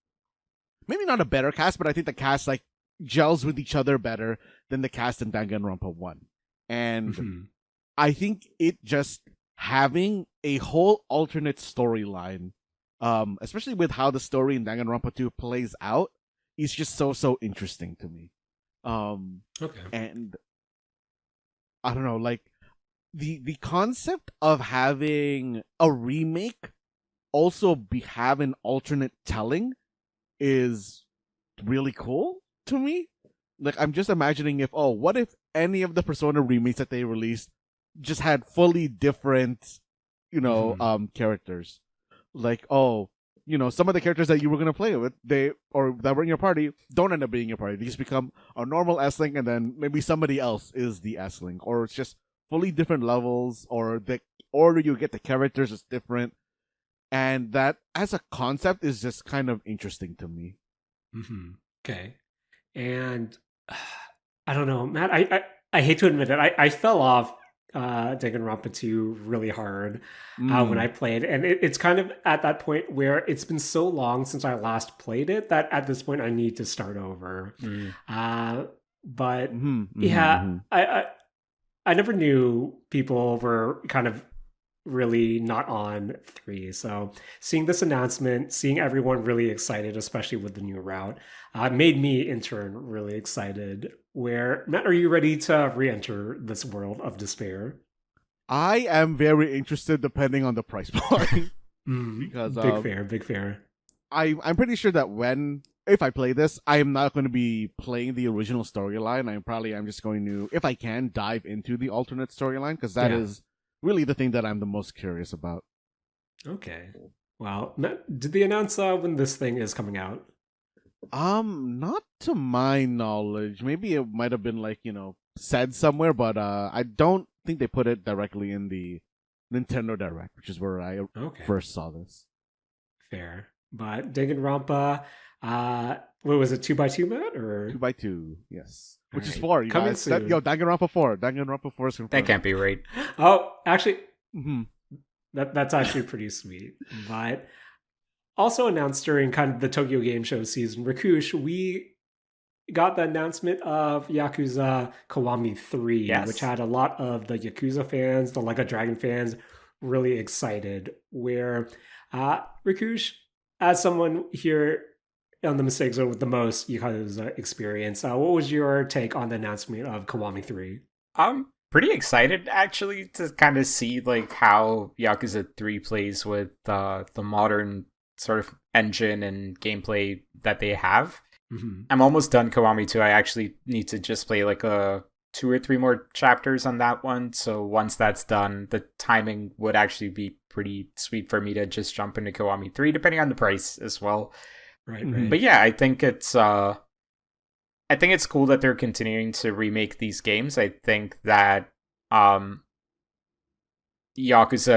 maybe not a better cast, but I think the cast like gels with each other better than the cast in Danganronpa 1. And I think it just having a whole alternate storyline, especially with how the story in Danganronpa 2 plays out, is just so interesting to me. And I don't know, like the concept of having a remake also have an alternate telling is really cool to me. Like, I'm just imagining what if any of the Persona remakes that they released just had fully different, characters. Like, some of the characters that you were gonna play with, that were in your party, don't end up being your party. They just become a normal S-Link, and then maybe somebody else is the S-Link, or it's just fully different levels, or the order you get the characters is different. And that, as a concept, is just kind of interesting to me. Okay. And I don't know, Matt, I hate to admit it, I fell off Danganronpa 2 really hard when I played. And it's kind of at that point where it's been so long since I last played it that at this point I need to start over. But I never knew people were kind of really not on 3. So seeing this announcement, seeing everyone really excited, especially with the new route, made me in turn really excited. Where, Matt, are you ready to re-enter this world of despair? I am very interested depending on the price point. Because big fair. I'm pretty sure that if I play this, I am not going to be playing the original storyline. I'm just going to, if I can, dive into the alternate storyline, because that is really the thing that I'm the most curious about. Okay. Well, did they announce when this thing is coming out? Not to my knowledge. Maybe it might have been said somewhere, but I don't think they put it directly in the Nintendo Direct, which is where I first saw this. Fair. But Danganronpa, what was it, 2x2 mode or 2x2? Yes, which is right. 4. You Coming guys. soon. Danganronpa 4. Danganronpa 4 is confirmed. That can't be right. Oh, actually, that's actually pretty sweet. But also announced during kind of the Tokyo Game Show season, Rakush, we got the announcement of Yakuza Kiwami 3, which had a lot of the Yakuza fans, the Like a Dragon fans, really excited. Where Rakush, as someone here on the Mistakes with the most Yakuza experience, what was your take on the announcement of Kiwami 3? I'm pretty excited actually to kind of see like how Yakuza 3 plays with the modern sort of engine and gameplay that they have. Mm-hmm. I'm almost done Kiwami 2. I actually need to just play like 2 or 3 more chapters on that one. So once that's done, the timing would actually be pretty sweet for me to just jump into Kiwami 3, depending on the price as well. Right, right. But yeah, I think it's cool that they're continuing to remake these games. I think that Yakuza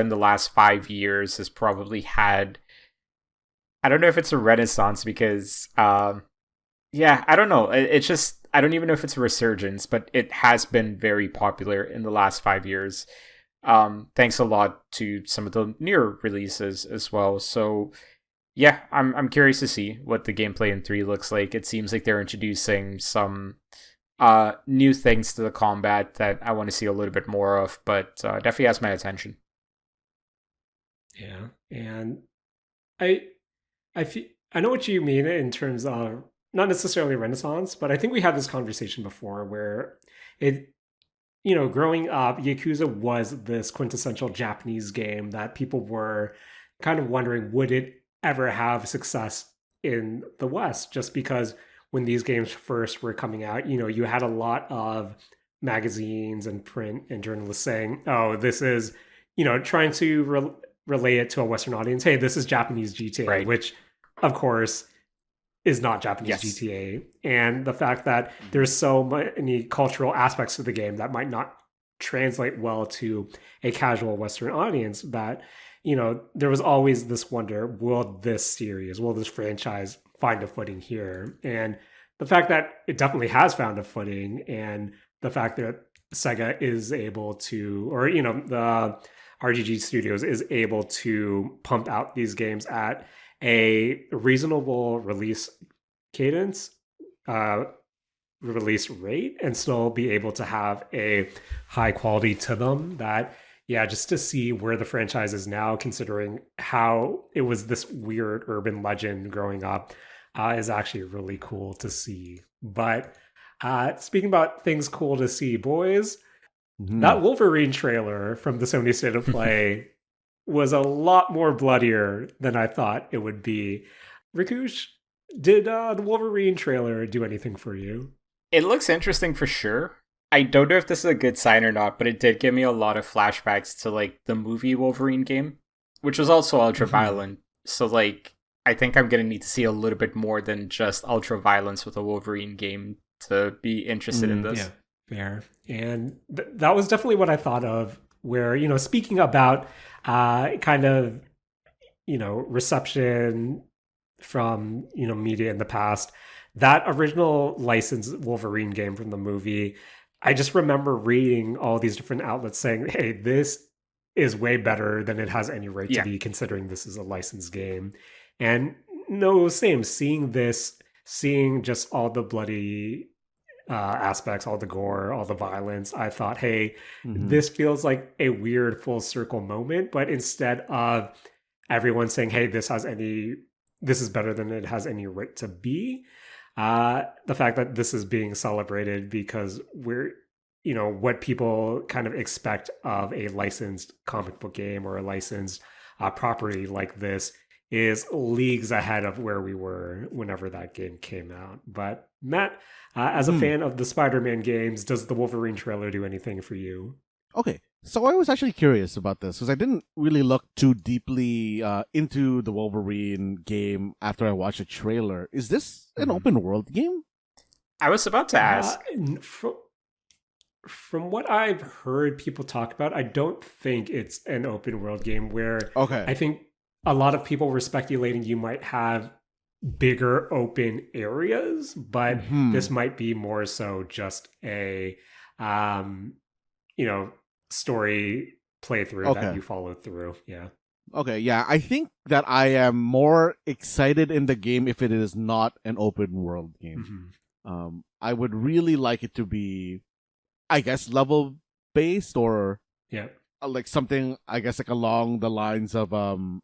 in the last 5 years has probably had, I don't know if it's a renaissance because yeah, I don't know. It's just, I don't even know if it's a resurgence, but it has been very popular in the last 5 years. Thanks a lot to some of the newer releases as well. So yeah, I'm curious to see what the gameplay in 3 looks like. It seems like they're introducing some new things to the combat that I want to see a little bit more of, but definitely has my attention. Yeah, and I know what you mean in terms of not necessarily Renaissance, but I think we had this conversation before where growing up, Yakuza was this quintessential Japanese game that people were kind of wondering, would it ever have success in the West? Just because when these games first were coming out, you had a lot of magazines and print and journalists saying, oh, this is, trying to relay it to a Western audience. Hey, this is Japanese GTA, right, which of course is not Japanese GTA. And the fact that there's so many cultural aspects to the game that might not translate well to a casual Western audience, that, there was always this wonder, will this franchise find a footing here? And the fact that it definitely has found a footing, and the fact that Sega is able to, or, the RGG Studios is able to pump out these games at a reasonable release cadence, release rate, and still be able to have a high quality to them, that, yeah, just to see where the franchise is now, considering how it was this weird urban legend growing up, is actually really cool to see. But speaking about things cool to see, boys, that Wolverine trailer from the Sony State of Play was a lot more bloodier than I thought it would be. Rakush, did the Wolverine trailer do anything for you? It looks interesting for sure. I don't know if this is a good sign or not, but it did give me a lot of flashbacks to like the movie Wolverine game, which was also ultra violent. So like, I think I'm gonna need to see a little bit more than just ultra violence with a Wolverine game to be interested in this. Yeah, fair. And that was definitely what I thought of. Where, speaking about kind of, reception from, media in the past, that original licensed Wolverine game from the movie, I just remember reading all these different outlets saying, hey, this is way better than it has any right to be, considering this is a licensed game. And no, same, seeing just all the bloody aspects, all the gore, all the violence, I thought, hey, this feels like a weird full circle moment. But instead of everyone saying, hey, this is better than it has any right to be, the fact that this is being celebrated because we're, what people kind of expect of a licensed comic book game or a licensed property like this is leagues ahead of where we were whenever that game came out. But Matt, as a fan of the Spider-Man games, does the Wolverine trailer do anything for you? Okay, So I was actually curious about this because I didn't really look too deeply into the Wolverine game after I watched a trailer. Is this an open world game? I was about to ask. From what I've heard people talk about, I don't think it's an open world game where I think a lot of people were speculating you might have bigger open areas, but this might be more so just a story playthrough that you follow through. Yeah. Okay, yeah. I think that I am more excited in the game if it is not an open world game. I would really like it to be, I guess, level based or like something, I guess, like along the lines of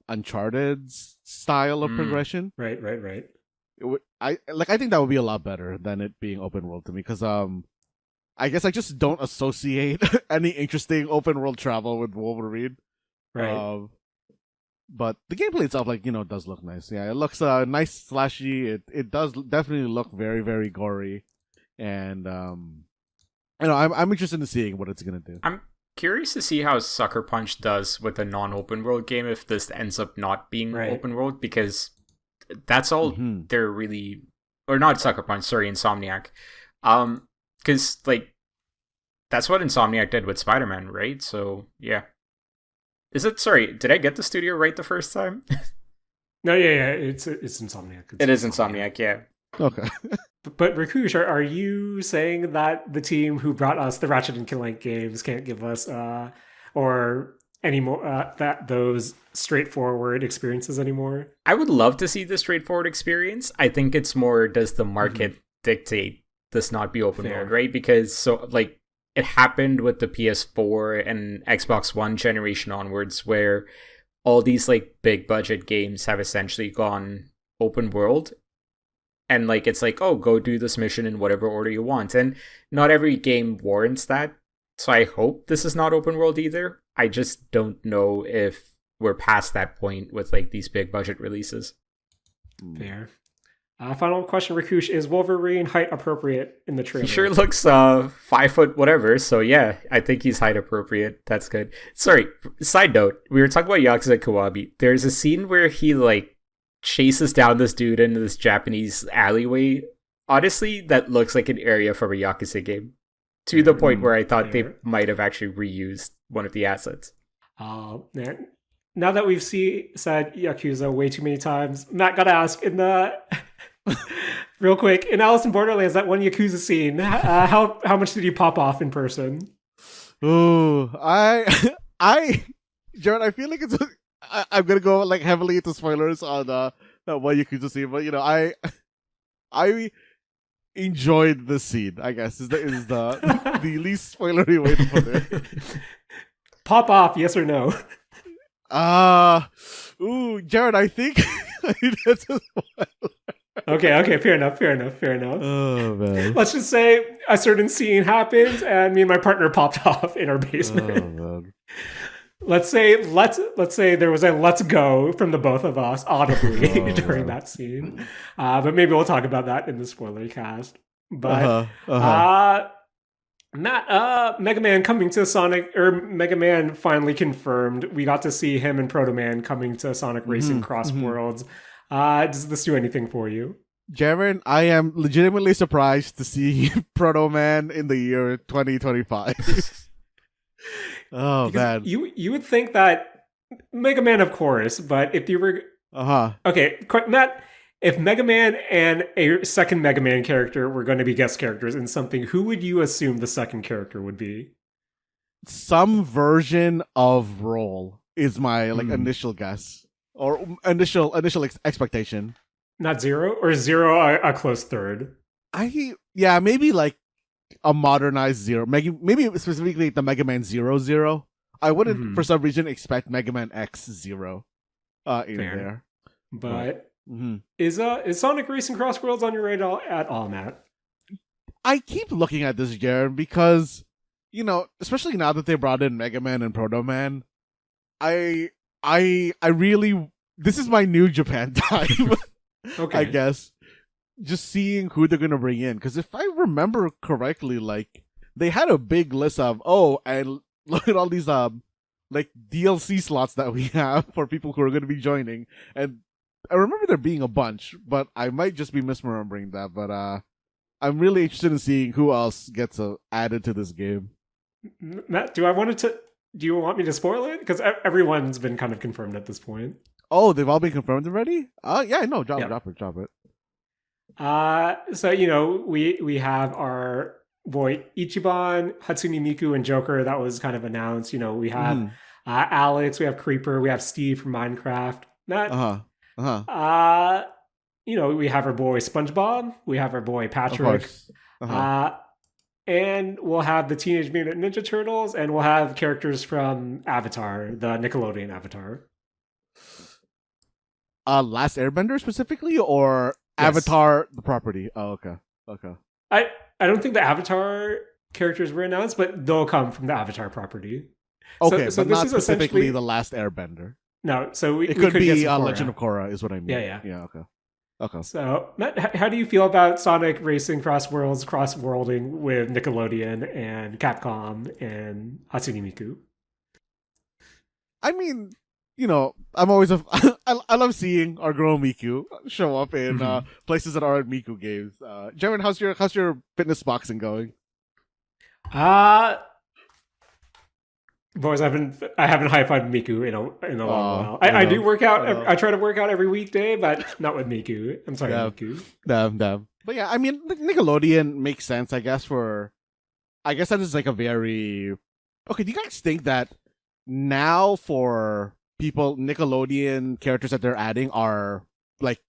Uncharted's style of progression. Right. I think that would be a lot better than it being open world to me because I guess I just don't associate any interesting open world travel with Wolverine. Right. But the gameplay itself, does look nice. Yeah, it looks nice, slashy. It does definitely look very, very gory, and I'm interested in seeing what it's gonna do. I'm curious to see how Sucker Punch does with a non-open world game if this ends up not being open world, because that's all they're really, or not Sucker Punch, sorry, Insomniac. Because that's what Insomniac did with Spider-Man, right? So yeah. Sorry, did I get the studio right the first time? No, yeah, it's Insomniac. It is Insomniac, yeah. Okay. But Rakush, are you saying that the team who brought us the Ratchet and Clank games can't give us or any more those straightforward experiences anymore? I would love to see the straightforward experience. I think it's more, does the market dictate this not be open world, right? Because it happened with the PS4 and Xbox One generation onwards, where all these big budget games have essentially gone open world. And it's go do this mission in whatever order you want. And not every game warrants that. So I hope this is not open world either. I just don't know if we're past that point with these big budget releases. Fair. Final question, Rakush, is Wolverine height appropriate in the trailer? He sure looks 5 foot whatever, so yeah, I think he's height appropriate. That's good. Sorry, side note, we were talking about Yakuza Kiwami. There's a scene where he chases down this dude in this Japanese alleyway. Honestly, that looks like an area from a Yakuza game. To the point where I thought they might have actually reused one of the assets. Man. Now that we've said Yakuza way too many times, Matt, gotta ask, in the... real quick, in Alice in Borderlands, that one Yakuza scene, how much did you pop off in person? Ooh, Jared, I feel like I'm gonna go heavily into spoilers on one Yakuza scene, but I enjoyed the scene. I guess is the the least spoilery way to put it. Pop off, yes or no? Jared, I think that's a spoiler. Okay, fair enough. Oh man. Let's just say a certain scene happens and me and my partner popped off in our basement. Oh man. Let's say there was a let's go from the both of us audibly during that scene. But maybe we'll talk about that in the spoiler cast. But Matt, Mega Man coming to Sonic, or Mega Man finally confirmed. We got to see him and Proto Man coming to Sonic Racing Crossworlds. Does this do anything for you? Jaren, I am legitimately surprised to see Proto Man in the year 2025. Oh, man. You would think that Mega Man, of course, but if you were... Okay, Matt, if Mega Man and a second Mega Man character were going to be guest characters in something, who would you assume the second character would be? Some version of Roll is my initial guess. Or initial expectation. Not Zero? Or Zero a close third? Maybe a modernized Zero. Maybe specifically the Mega Man 00. I wouldn't, for some reason, expect Mega Man X 0 in there. But is Sonic Racing Crossworlds on your radar at all, Matt? I keep looking at this, Jaren, because, especially now that they brought in Mega Man and Proto Man, I really, this is my new Japan time. Okay. I guess. Just seeing who they're going to bring in. Because if I remember correctly, they had a big list of, and look at all these like DLC slots that we have for people who are going to be joining, and I remember there being a bunch, but I might just be misremembering that. But I'm really interested in seeing who else gets added to this game. Matt, do you want me to spoil it? Because everyone's been kind of confirmed at this point. Oh, they've all been confirmed already? Yeah, no, drop it. So we have our boy Ichiban, Hatsune Miku, and Joker. That was kind of announced. We have Alex, we have Creeper, we have Steve from Minecraft. Matt, we have our boy SpongeBob, we have our boy Patrick, and we'll have the Teenage Mutant Ninja Turtles, and we'll have characters from Avatar, the Nickelodeon Avatar. Last Airbender specifically, or yes. Avatar the property? Oh, okay. I don't think the Avatar characters were announced, but they'll come from the Avatar property. Okay, so but this not is specifically the Last Airbender. No, so it could be Legend of Korra, is what I mean. Yeah. Okay. So, Matt, how do you feel about Sonic Racing cross-worlding with Nickelodeon and Capcom and Hatsune Miku? I mean, I'm always I love seeing our girl Miku show up in places that aren't Miku games. Jaren, how's your fitness boxing going? Boys, I haven't high-fived Miku in a long while. I do work out. I try to work out every weekday, but not with Miku. I'm sorry, Miku. Damn. But yeah, I mean, Nickelodeon makes sense, I guess. I guess that is like a very okay. Do you guys think that now for people, Nickelodeon characters that they're adding are like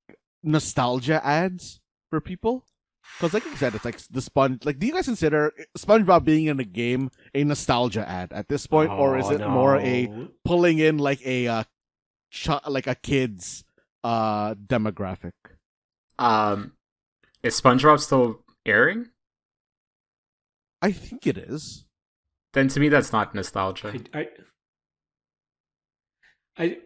nostalgia ads for people? Because like you said, it's like the Sponge. Like, do you guys consider SpongeBob being in a game a nostalgia ad at this point, or is it more a pulling in like a kid's demographic? Is SpongeBob still airing? I think it is. Then to me, that's not nostalgia.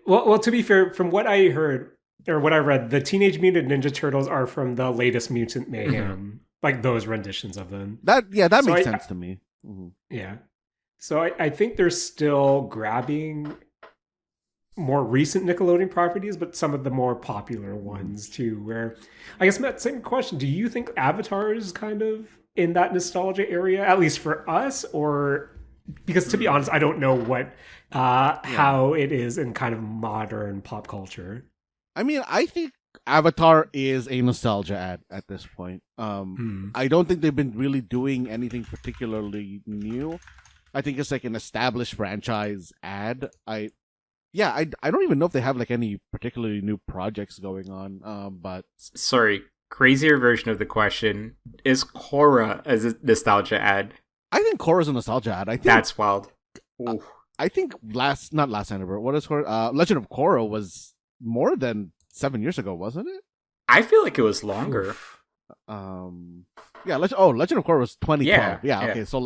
Well, to be fair, from what I heard or what I read, the Teenage Mutant Ninja Turtles are from the latest Mutant Mayhem, like those renditions of them. That makes sense to me. Mm-hmm. Yeah. So I think they're still grabbing more recent Nickelodeon properties, but some of the more popular ones too. Where I guess Matt, same question: do you think Avatar is kind of in that nostalgia area, at least for us, or because to be honest, I don't know what how it is in kind of modern pop culture. I mean, I think Avatar is a nostalgia ad at this point. I don't think they've been really doing anything particularly new. I think it's like an established franchise ad. I don't even know if they have like any particularly new projects going on. But sorry, crazier version of the question: is Korra a nostalgia ad? I think Korra's a nostalgia ad. I think that's wild. I think not last Anniversary. What is Korra? Legend of Korra was more than 7 years ago, wasn't it? I feel like it was longer. Legend of Korra was 2012. Yeah, okay, so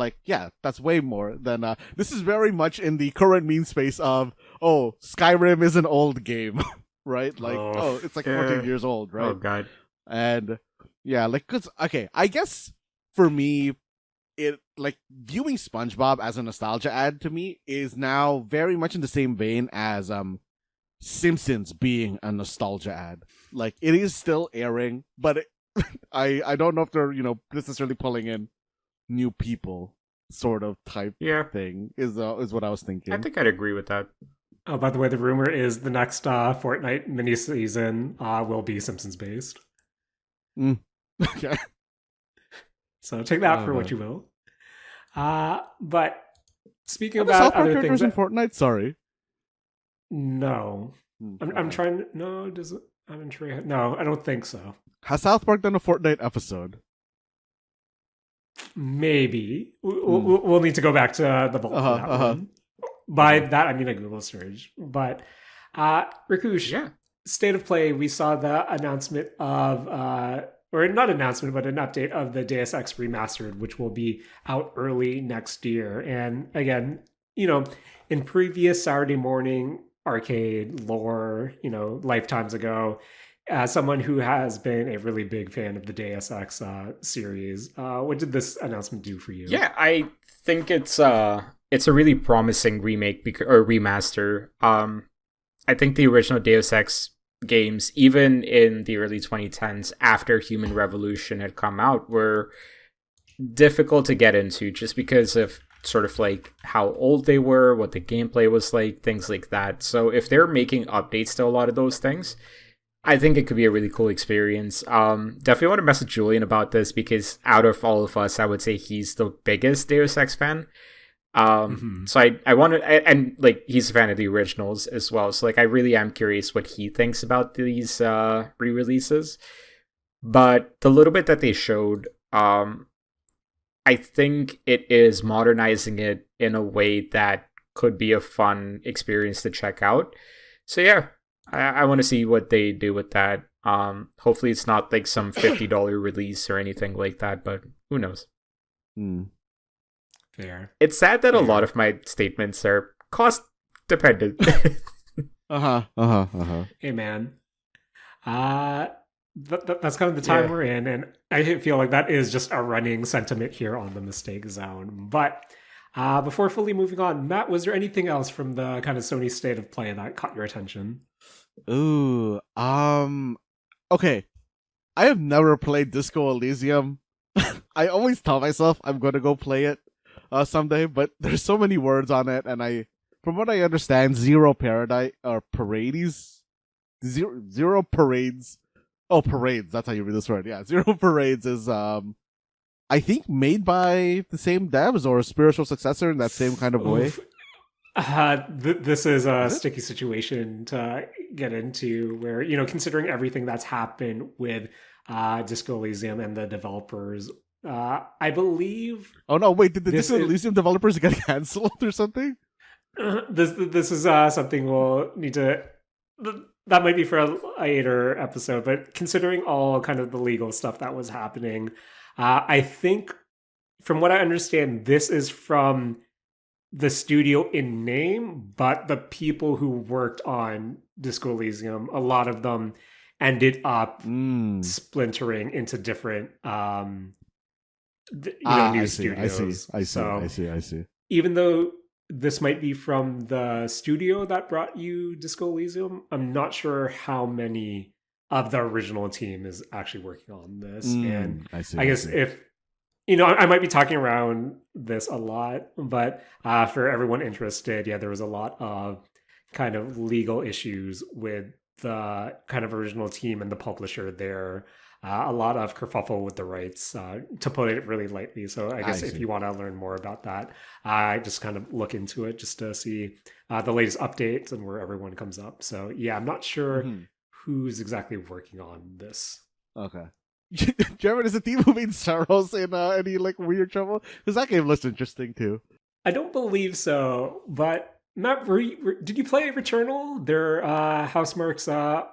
that's way more than this is very much in the current meme space of Skyrim is an old game, right? Like it's like 14 years old, right? Oh god. And I guess for me, it like viewing SpongeBob as a nostalgia ad to me is now very much in the same vein as Simpsons being a nostalgia ad. Like, it is still airing, but I don't know if they're necessarily pulling in new people sort of type thing is what I was thinking. I think I'd agree with that. Oh, by the way, the rumor is the next Fortnite mini season will be Simpsons based. Okay. So take that for what you will. But speaking about South Park other characters things in Fortnite, sorry. No. I'm trying. No, does it? I'm sure. No, I don't think so. Has South Park done a Fortnite episode? Maybe. We'll need to go back to the vault for that one. By that, I mean a Google search. But, Rakush, State of Play, we saw the announcement of, or not announcement, but an update of the Deus Ex Remastered, which will be out early next year. And again, in previous Saturday morning arcade lore, lifetimes ago, as someone who has been a really big fan of the Deus Ex series, what did this announcement do for you? Yeah, I think it's it's a really promising remake or remaster. I think the original Deus Ex games, even in the early 2010s, after Human Revolution had come out, were difficult to get into just because of sort of like how old they were, what the gameplay was like, things like that. So if they're making updates to a lot of those things, I think it could be a really cool experience. Definitely want to message Julian about this because out of all of us, I would say he's the biggest Deus Ex fan. So I want to, and like he's a fan of the originals as well. So like I really am curious what he thinks about these re-releases. But the little bit that they showed, I think it is modernizing it in a way that could be a fun experience to check out. So yeah, I want to see what they do with that. Hopefully it's not like some $50 release or anything like that, but who knows? Fair. It's sad that a lot of my statements are cost dependent. Hey man, that's kind of the time we're in, and I feel like that is just a running sentiment here on the Mistake Zone. But before fully moving on, Matt, was there anything else from the kind of Sony state of play that caught your attention? Ooh, okay. I have never played Disco Elysium. I always tell myself I'm going to go play it someday, but there's so many words on it, and from what I understand, Zero Paradise or Parades, Zero Parades. Oh, Parades. That's how you read this word. Yeah, Zero Parades is I think made by the same devs or a spiritual successor in that same kind of way. This is a sticky situation to get into, where considering everything that's happened with Disco Elysium and the developers. I believe. Oh no! Wait, did the Disco Elysium developers get canceled or something? This is something we'll need to. That might be for a later episode, but considering all kind of the legal stuff that was happening, I think, from what I understand, this is from the studio in name, but the people who worked on Disco Elysium, a lot of them ended up splintering into different. New studios. I see. Even though this might be from the studio that brought you Disco Elysium, I'm not sure how many of the original team is actually working on this. And I guess if I might be talking around this a lot, but for everyone interested, there was a lot of kind of legal issues with the kind of original team and the publisher there. A lot of kerfuffle with the rights, to put it really lightly. So I guess if you want to learn more about that, just kind of look into it just to see the latest updates and where everyone comes up. So yeah, I'm not sure who's exactly working on this. Okay. Jaren, is the team who made Saros in any like weird trouble? Because that game looks interesting too. I don't believe so, but Matt, did you play Returnal? Their Housemarque's, I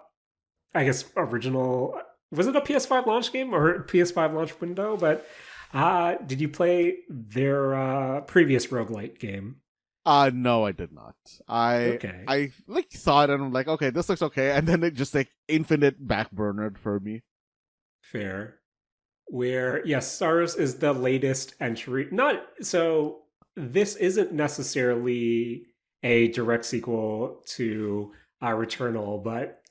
guess, original. Was it a PS5 launch game or PS5 launch window? But did you play their previous roguelite game? No, I did not. I like saw it and I'm like, okay, this looks okay, and then it just like infinite backburnered for me. Fair. Where yes, Saros is the latest entry. This isn't necessarily a direct sequel to Returnal, but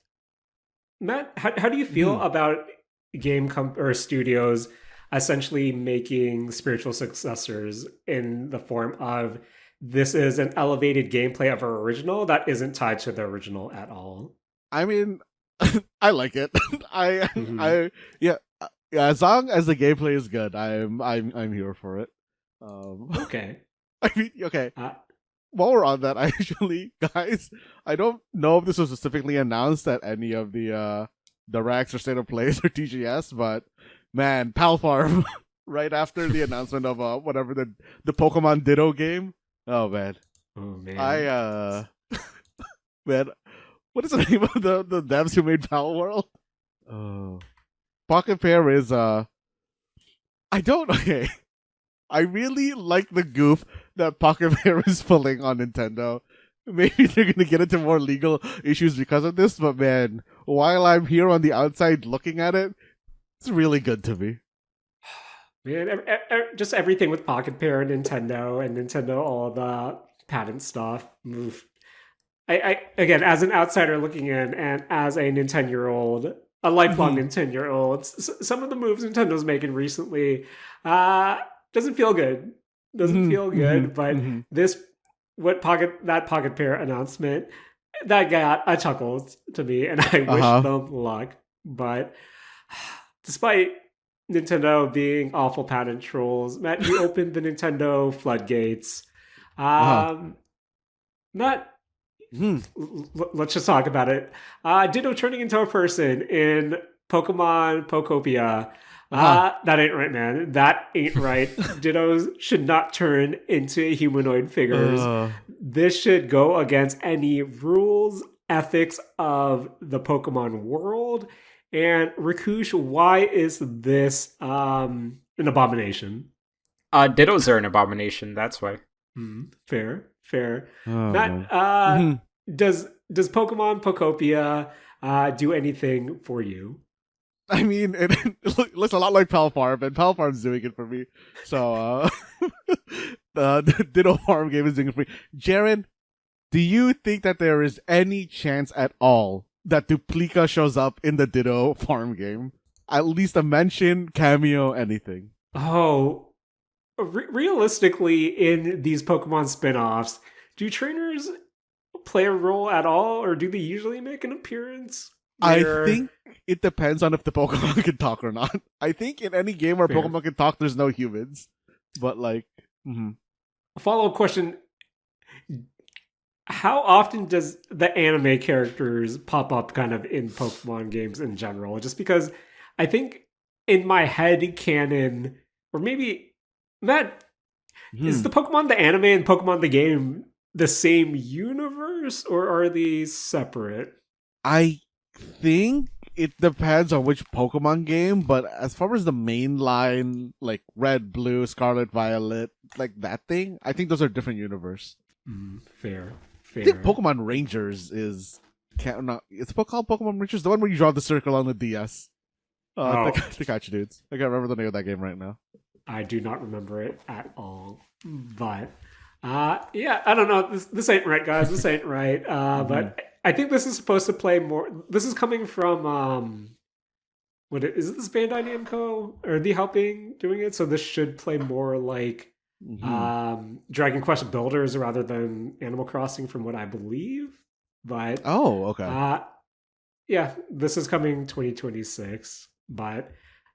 Matt, how do you feel about game or studios essentially making spiritual successors in the form of this is an elevated gameplay of our original that isn't tied to the original at all? I mean, I like it. As long as the gameplay is good, I'm here for it. Okay. I mean, okay. While we're on that, guys, I don't know if this was specifically announced at any of the Rex or State of Plays or TGS, but man, Palfarm, right after the announcement of whatever the Pokemon Ditto game. Oh man. Man, what is the name of the devs who made Palworld? Pocket Pair is I really like the goof that Pocket Pair is pulling on Nintendo. Maybe they're gonna get into more legal issues because of this, but man, while I'm here on the outside looking at it, it's really good to me. Man, just everything with Pocket Pair and Nintendo, all the patent stuff. Oof. Again, as an outsider looking in, and as a Nintendo-year-old, a lifelong Nintendo-year-old, some of the moves Nintendo's making recently doesn't feel good. Doesn't feel good. But that Pocket Pair announcement, that got a chuckle to me, and I wish them luck. But despite Nintendo being awful patent trolls, Matt, you opened the Nintendo floodgates. Let's just talk about it. Ditto turning into a person in Pokemon Pokopia. That ain't right, man. That ain't right. Dittos should not turn into humanoid figures. This should go against any rules, ethics of the Pokemon world. And Rakush, why is this an abomination? Dittos are an abomination. That's why. Fair. Matt, does Pokemon Pokopia do anything for you? I mean, it looks a lot like Palfarm, and Palfarm's doing it for me. So, the Ditto Farm game is doing it for me. Jaren, do you think that there is any chance at all that Duplica shows up in the Ditto Farm game? At least a mention, cameo, anything. Oh, realistically, in these Pokemon spin-offs, do trainers play a role at all, or do they usually make an appearance? I think it depends on if the Pokemon can talk or not. I think in any game where Pokemon can talk, there's no humans. But like, a follow-up question: how often does the anime characters pop up kind of in Pokemon games in general? Just because I think in my head canon, or maybe Matt, is the Pokemon the anime and Pokemon the game the same universe, or are these separate? I think it depends on which Pokemon game, but as far as the main line, like Red, Blue, Scarlet, Violet, like that thing, I think those are different universe. Fair. I think Pokemon Rangers is it's called Pokemon Rangers, the one where you draw the circle on the DS. The gotcha dudes. I can't remember the name of that game right now. I do not remember it at all. But yeah, I don't know. This ain't right, guys. This ain't right. But I think this is supposed to play more. This is coming from is this Bandai Namco? Are they helping doing it? So this should play more like Dragon Quest Builders rather than Animal Crossing, from what I believe. But okay. Yeah, this is coming 2026. But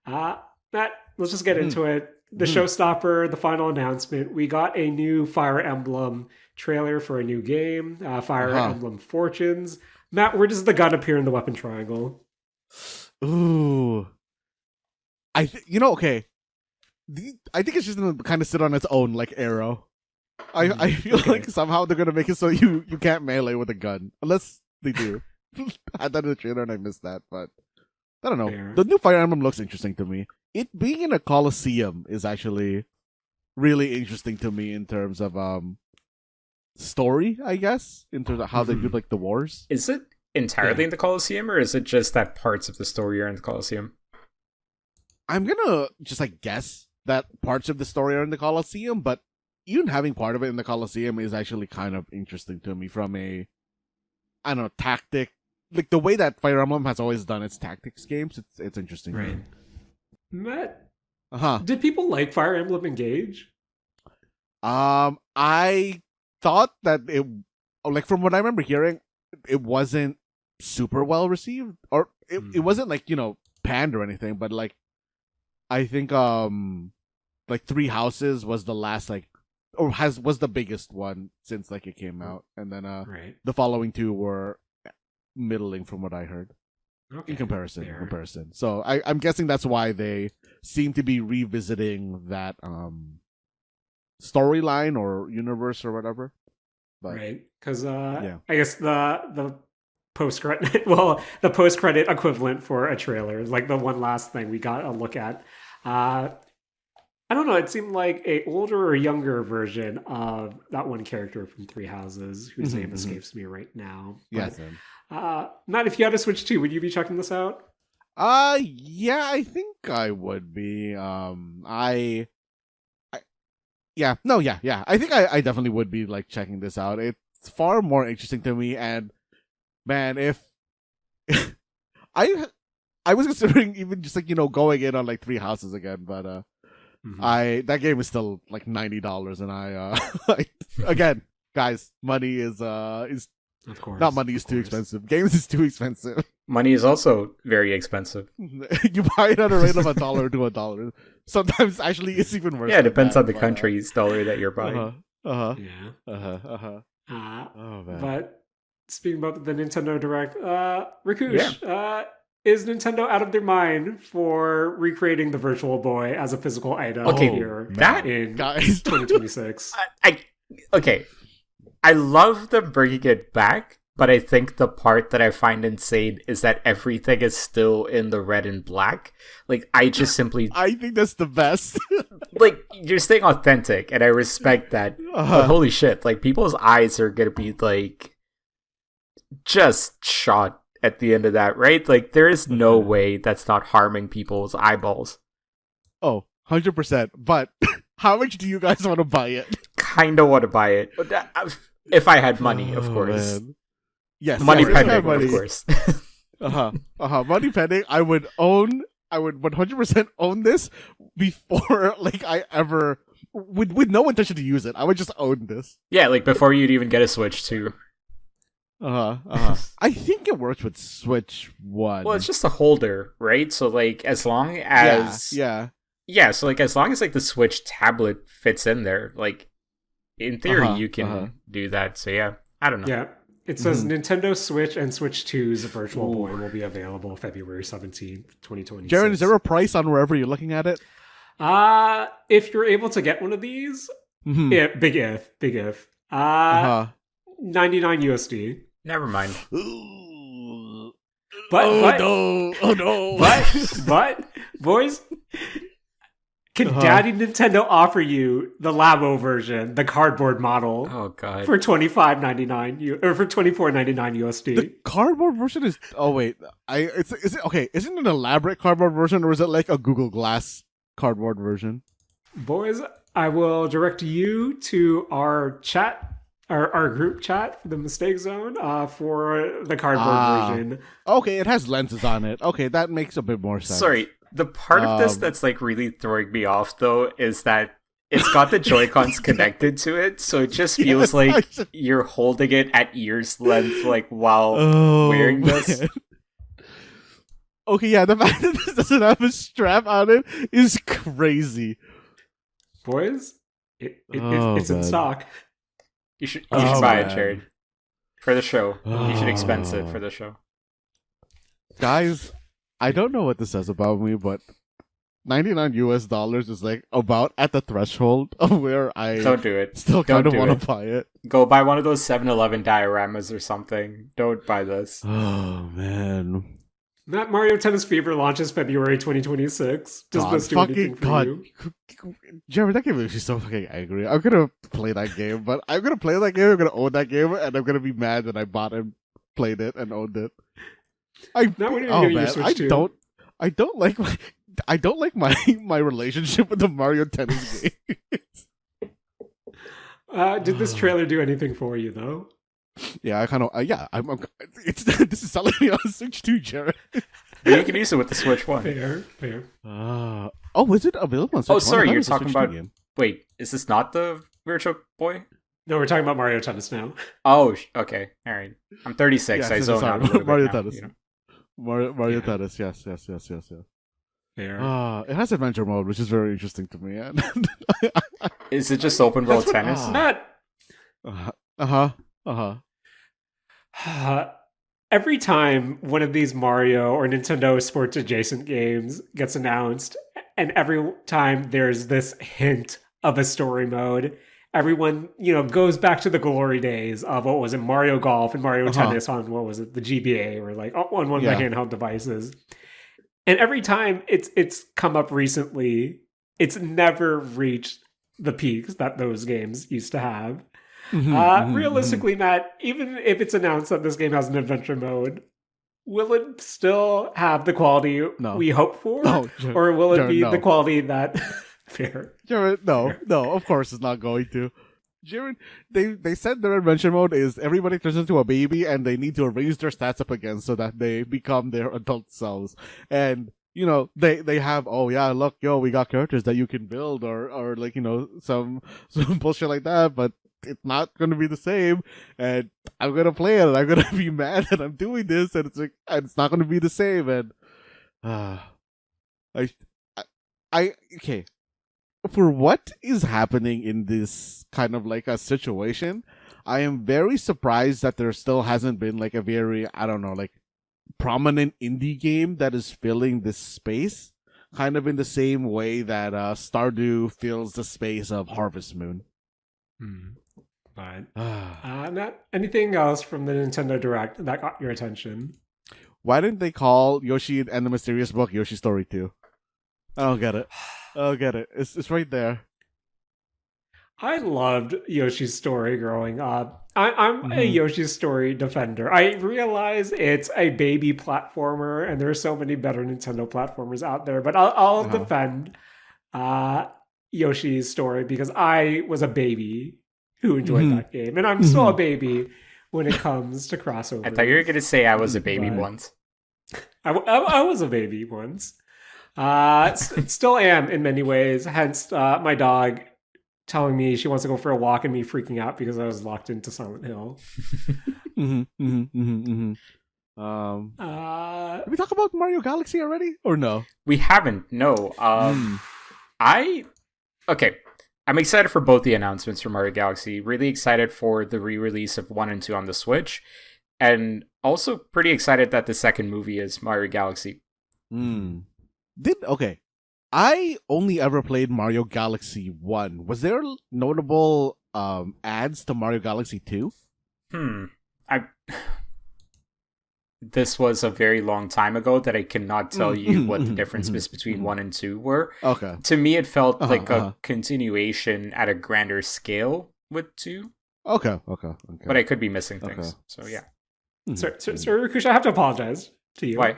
Matt, let's just get into it. The showstopper, the final announcement. We got a new Fire Emblem trailer for a new game, Fire Emblem Fortunes. Matt, where does the gun appear in the weapon triangle? Ooh. Okay. I think it's just going to kind of sit on its own, like Arrow. I feel like somehow they're going to make it so you can't melee with a gun. Unless they do. I had that in the trailer and I missed that, but I don't know. Fair. The new Fire Emblem looks interesting to me. It being in a Coliseum is actually really interesting to me in terms of story, I guess, in terms of how they do like the wars. Is it entirely in the Coliseum, or is it just that parts of the story are in the Coliseum? I'm gonna just like guess that parts of the story are in the Coliseum, but even having part of it in the Coliseum is actually kind of interesting to me from a, I don't know, tactic. Like the way that Fire Emblem has always done its tactics games, it's interesting. Right. Matt, did people like Fire Emblem Engage? I thought that it, like from what I remember hearing, it wasn't super well received, or it wasn't like, panned or anything, but like I think like Three Houses was the last was the biggest one since like it came out, and then the following two were middling from what I heard. In comparison. So I'm guessing that's why they seem to be revisiting that storyline or universe or whatever. But, right, because I guess the post-credit, the post-credit equivalent for a trailer is like the one last thing we got a look at. I don't know, it seemed like a older or younger version of that one character from Three Houses, whose name escapes me right now. But, yes. Matt, if you had to switch to, would you be checking this out? Yeah, I think I would be. Yeah, no, yeah. I think I definitely would be like checking this out. It's far more interesting to me, and man, if I I was considering even just like going in on like Three Houses again, but that game is still like $90, and again, guys, money is of course not money is too expensive. Games is too expensive. Money is also very expensive. You buy it at a rate of $1 to $1. Sometimes actually it's even worse. Yeah, it depends on the country's dollar that you're buying. Yeah. Oh man. But speaking about the Nintendo Direct, Rakush, is Nintendo out of their mind for recreating the Virtual Boy as a physical item here in 2026? Okay. I love them bringing it back, but I think the part that I find insane is that everything is still in the red and black. Like, I think that's the best. Like, you're staying authentic, and I respect that. But holy shit, like, people's eyes are gonna be, like, just shot at the end of that, right? Like, there is no way that's not harming people's eyeballs. Oh, 100%. But how much do you guys want to buy it? Kinda want to buy it. If I had money, of course. Man. Yes, money pending, of course. Money pending. I would 100% own this before like I ever with no intention to use it. I would just own this. Yeah, like before you'd even get a Switch too. I think it works with Switch 1. Well, it's just a holder, right? So like as long as Yeah, so like as long as like the Switch tablet fits in there, like in theory you can do that. So yeah, I don't know. Yeah. It says Nintendo Switch and Switch 2's Virtual Boy will be available February 17th, 2026. Jaren, is there a price on wherever you're looking at it? If you're able to get one of these, big if. 99 USD. Never mind. But boys, can Daddy Nintendo offer you the Labo version, the cardboard model? Oh god. For $25.99 or for $24.99 USD. The cardboard version is is it okay? Is it an elaborate cardboard version or is it like a Google Glass cardboard version? Boys, I will direct you to our chat, our group chat for the Mistake Zone for the cardboard version. Okay, it has lenses on it. Okay, that makes a bit more sense. Sorry. The part of this that's like really throwing me off though is that it's got the Joy-Cons connected to it, so it just feels like you're holding it at ear's length like while wearing this. Okay, yeah, the fact that this doesn't have a strap on it is crazy. Boys, it's in stock. You should buy it, Jared. For the show. You should expense it for the show. Guys, I don't know what this says about me, but $99 is like about at the threshold of where I don't do it. Still kind of want to buy it. Go buy one of those 7-Eleven dioramas or something. Don't buy this. Oh man. That Mario Tennis Fever launches February 2026. Does this do anything for you? Jeremy, that game makes me so fucking angry. I'm gonna play that game, but I'm gonna play that game, I'm gonna own that game, and I'm gonna be mad that I bought and played it and owned it. I don't like my relationship with the Mario Tennis games. Did this trailer do anything for you though? Yeah, I kind of this is selling me on Switch 2, Jared. Yeah, you can use it with the Switch 1. Fair. Is it available on Switch 1? Oh, sorry, you're talking about game. Wait, is this not the Virtual Boy? No, we're talking about Mario Tennis now. Oh, okay. All right. I'm 36. Yeah, I zone out a little Mario bit now, Tennis. Mario Tennis, yes. Fair. It has adventure mode, which is very interesting to me. Is it just open world tennis? Not. Every time one of these Mario or Nintendo sports adjacent games gets announced, and every time there's this hint of a story mode, everyone, goes back to the glory days of what was it, Mario Golf and Mario Tennis on the GBA or like on one of the handheld devices. And every time it's come up recently, it's never reached the peaks that those games used to have. Realistically, Matt, even if it's announced that this game has an adventure mode, will it still have the quality we hope for? No, or will it Jaren, be no. the quality that fair? Jaren, no, Fair. no, of course it's not going to. Jaren, they said their invention mode is everybody turns into a baby and they need to raise their stats up again so that they become their adult selves. And you know, they have, oh yeah, look, yo, we got characters that you can build or like, you know, some bullshit like that, but it's not gonna be the same, and I'm gonna play it and I'm gonna be mad that I'm doing this, and it's like, and it's not gonna be the same, and I okay. For what is happening in this kind of like a situation, I am very surprised that there still hasn't been like a very, I don't know, like prominent indie game that is filling this space, kind of in the same way that Stardew fills the space of Harvest Moon. But not anything else from the Nintendo Direct that got your attention. Why didn't they call Yoshi and the Mysterious Book Yoshi Story 2? I don't get it. I don't get it. It's right there. I loved Yoshi's Story growing up. I'm a Yoshi's Story defender. I realize it's a baby platformer, and there are so many better Nintendo platformers out there, but I'll defend Yoshi's Story because I was a baby who enjoyed that game, and I'm still a baby when it comes to crossovers. I thought you were going to say I was a baby once. I was a baby once. Still am in many ways, hence my dog telling me she wants to go for a walk and me freaking out because I was locked into Silent Hill. Did we talk about Mario Galaxy already or no? We haven't. No. I'm excited for both the announcements for Mario Galaxy. Really excited for the re-release of 1 and 2 on the Switch, and also pretty excited that the second movie is Mario Galaxy. I only ever played Mario Galaxy 1. Was there notable ads to Mario Galaxy 2? This was a very long time ago that I cannot tell you what the differences between 1 and 2 were. Okay. To me, it felt like a continuation at a grander scale with 2. Okay. But I could be missing things. So, yeah. So Rakush, I have to apologize to you. Why?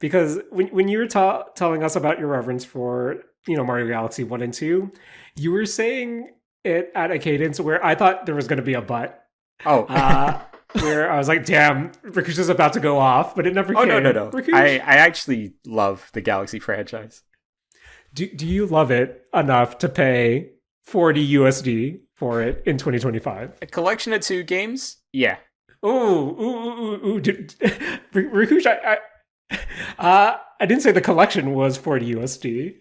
Because when you were telling us about your reverence for, Mario Galaxy 1 and 2, you were saying it at a cadence where I thought there was going to be a but. Oh. Where I was like, damn, Rakush is about to go off, but it never came. Oh, no. I actually love the Galaxy franchise. Do you love it enough to pay $40 USD for it in 2025? A collection of 2 games? Yeah. Ooh. Rakush, I didn't say the collection was $40 USD.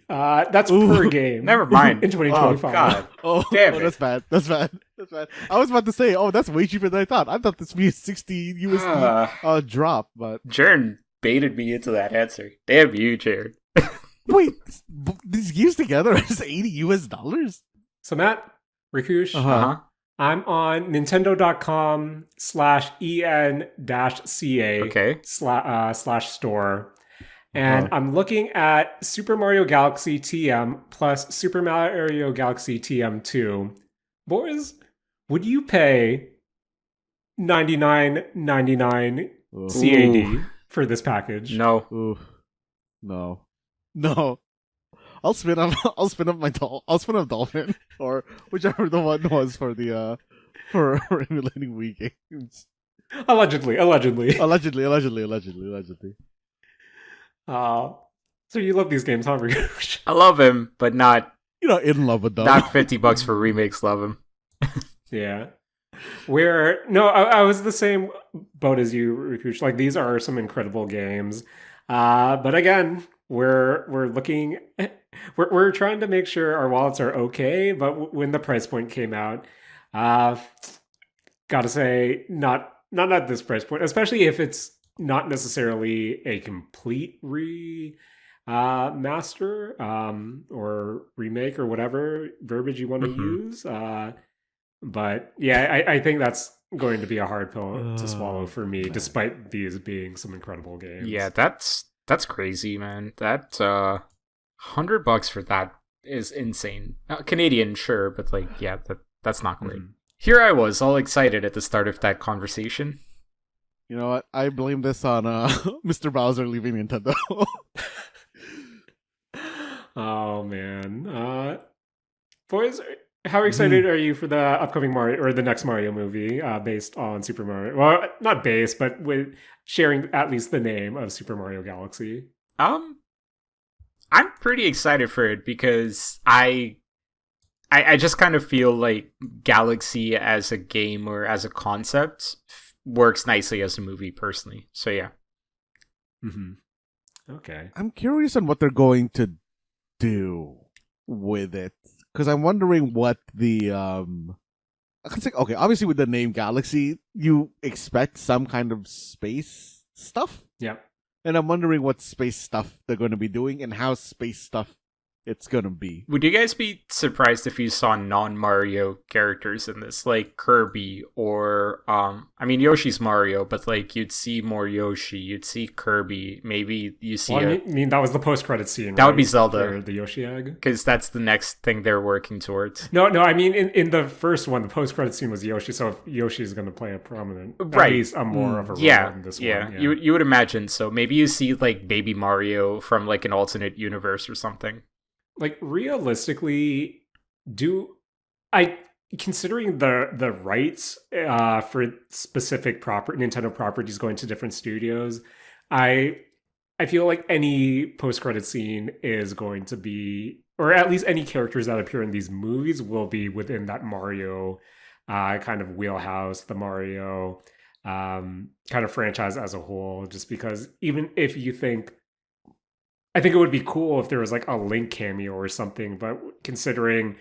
That's per game. Never mind. In 2025. Oh, God. Damn it. That's bad. I was about to say, that's way cheaper than I thought. I thought this would be a $60 USD drop, but Jaren baited me into that answer. Damn you, Jaren. Wait, these games together is $80 US? So Matt, Rakush, I'm on Nintendo.com/en-ca /store. And I'm looking at Super Mario Galaxy TM plus Super Mario Galaxy TM2. Boys, would you pay $99.99 CAD for this package? No. Ooh. No. I'll spin up Dolphin or whichever the one was for the for emulating Wii games. Allegedly. So you love these games, huh, Rakush? I love him, but not. You're not in love with them. Not $50 for remakes. Love him. Yeah. I was the same boat as you, Rakush. Like, these are some incredible games. But again, we're looking. We're trying to make sure our wallets are okay. But when the price point came out, gotta say, not at this price point, especially if it's not necessarily a complete master or remake or whatever verbiage you want to use. But yeah, I think that's going to be a hard pill to swallow for me, despite these being some incredible games. Yeah, that's crazy, man. That $100 for that is insane. Canadian, sure, but that's not great. Here I was, all excited at the start of that conversation. You know what? I blame this on Mr. Bowser leaving Nintendo. Oh man, boys, how excited are you for the upcoming Mario or the next Mario movie based on Super Mario? Well, not based, but with sharing at least the name of Super Mario Galaxy. I'm pretty excited for it because I just kind of feel like Galaxy as a game or as a concept works nicely as a movie personally. So yeah. Okay. I'm curious on what they're going to do with it, because I'm wondering what the okay, obviously with the name Galaxy, you expect some kind of space stuff. Yeah. And I'm wondering what space stuff they're going to be doing and how space stuff it's going to be. Would you guys be surprised if you saw non-Mario characters in this, like Kirby or I mean Yoshi's Mario, but like you'd see more Yoshi, you'd see Kirby, maybe you see. Well, I mean that was the post-credit scene. That would be Zelda, the Yoshi egg, because that's the next thing they're working towards. No. I mean in the first one, the post-credit scene was Yoshi, so if Yoshi is going to play a prominent, right, at least a more of a role in this one. Yeah, you would imagine so. Maybe you see like Baby Mario from like an alternate universe or something. Like realistically, considering the rights for specific Nintendo properties going to different studios, I feel like any post-credit scene is going to be, or at least any characters that appear in these movies will be within that Mario kind of wheelhouse, the Mario kind of franchise as a whole. Just because even if you think, I think it would be cool if there was like a Link cameo or something, but considering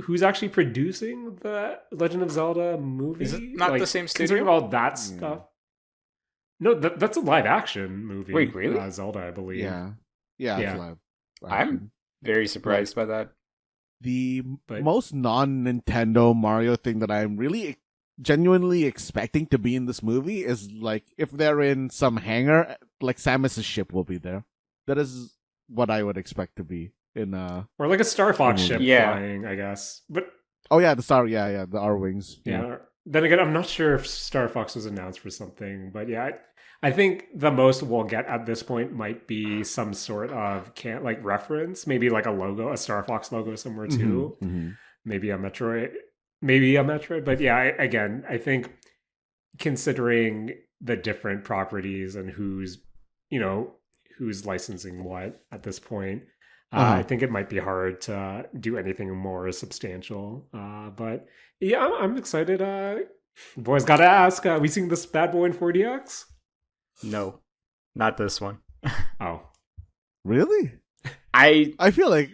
who's actually producing the Legend of Zelda movie, is it not the same studio? Considering all that stuff, no, that's a live action movie. Wait, really? Zelda, I believe. Yeah. It's live I'm very surprised by that. The most non-Nintendo Mario thing that I'm really genuinely expecting to be in this movie is like if they're in some hangar, like Samus's ship will be there. That is what I would expect to be in or like a Star Fox ship flying, I guess. But the the R-Wings. Yeah. Then again, I'm not sure if Star Fox was announced for something, but yeah, I think the most we'll get at this point might be some sort of like reference, maybe like a logo, a Star Fox logo somewhere too. Maybe a Metroid. But yeah, I think considering the different properties and who's licensing what at this point, I think it might be hard to do anything more substantial. But yeah, I'm excited. Boys, gotta ask, we seeing this bad boy in 4DX? No, not this one. Oh, really? I feel like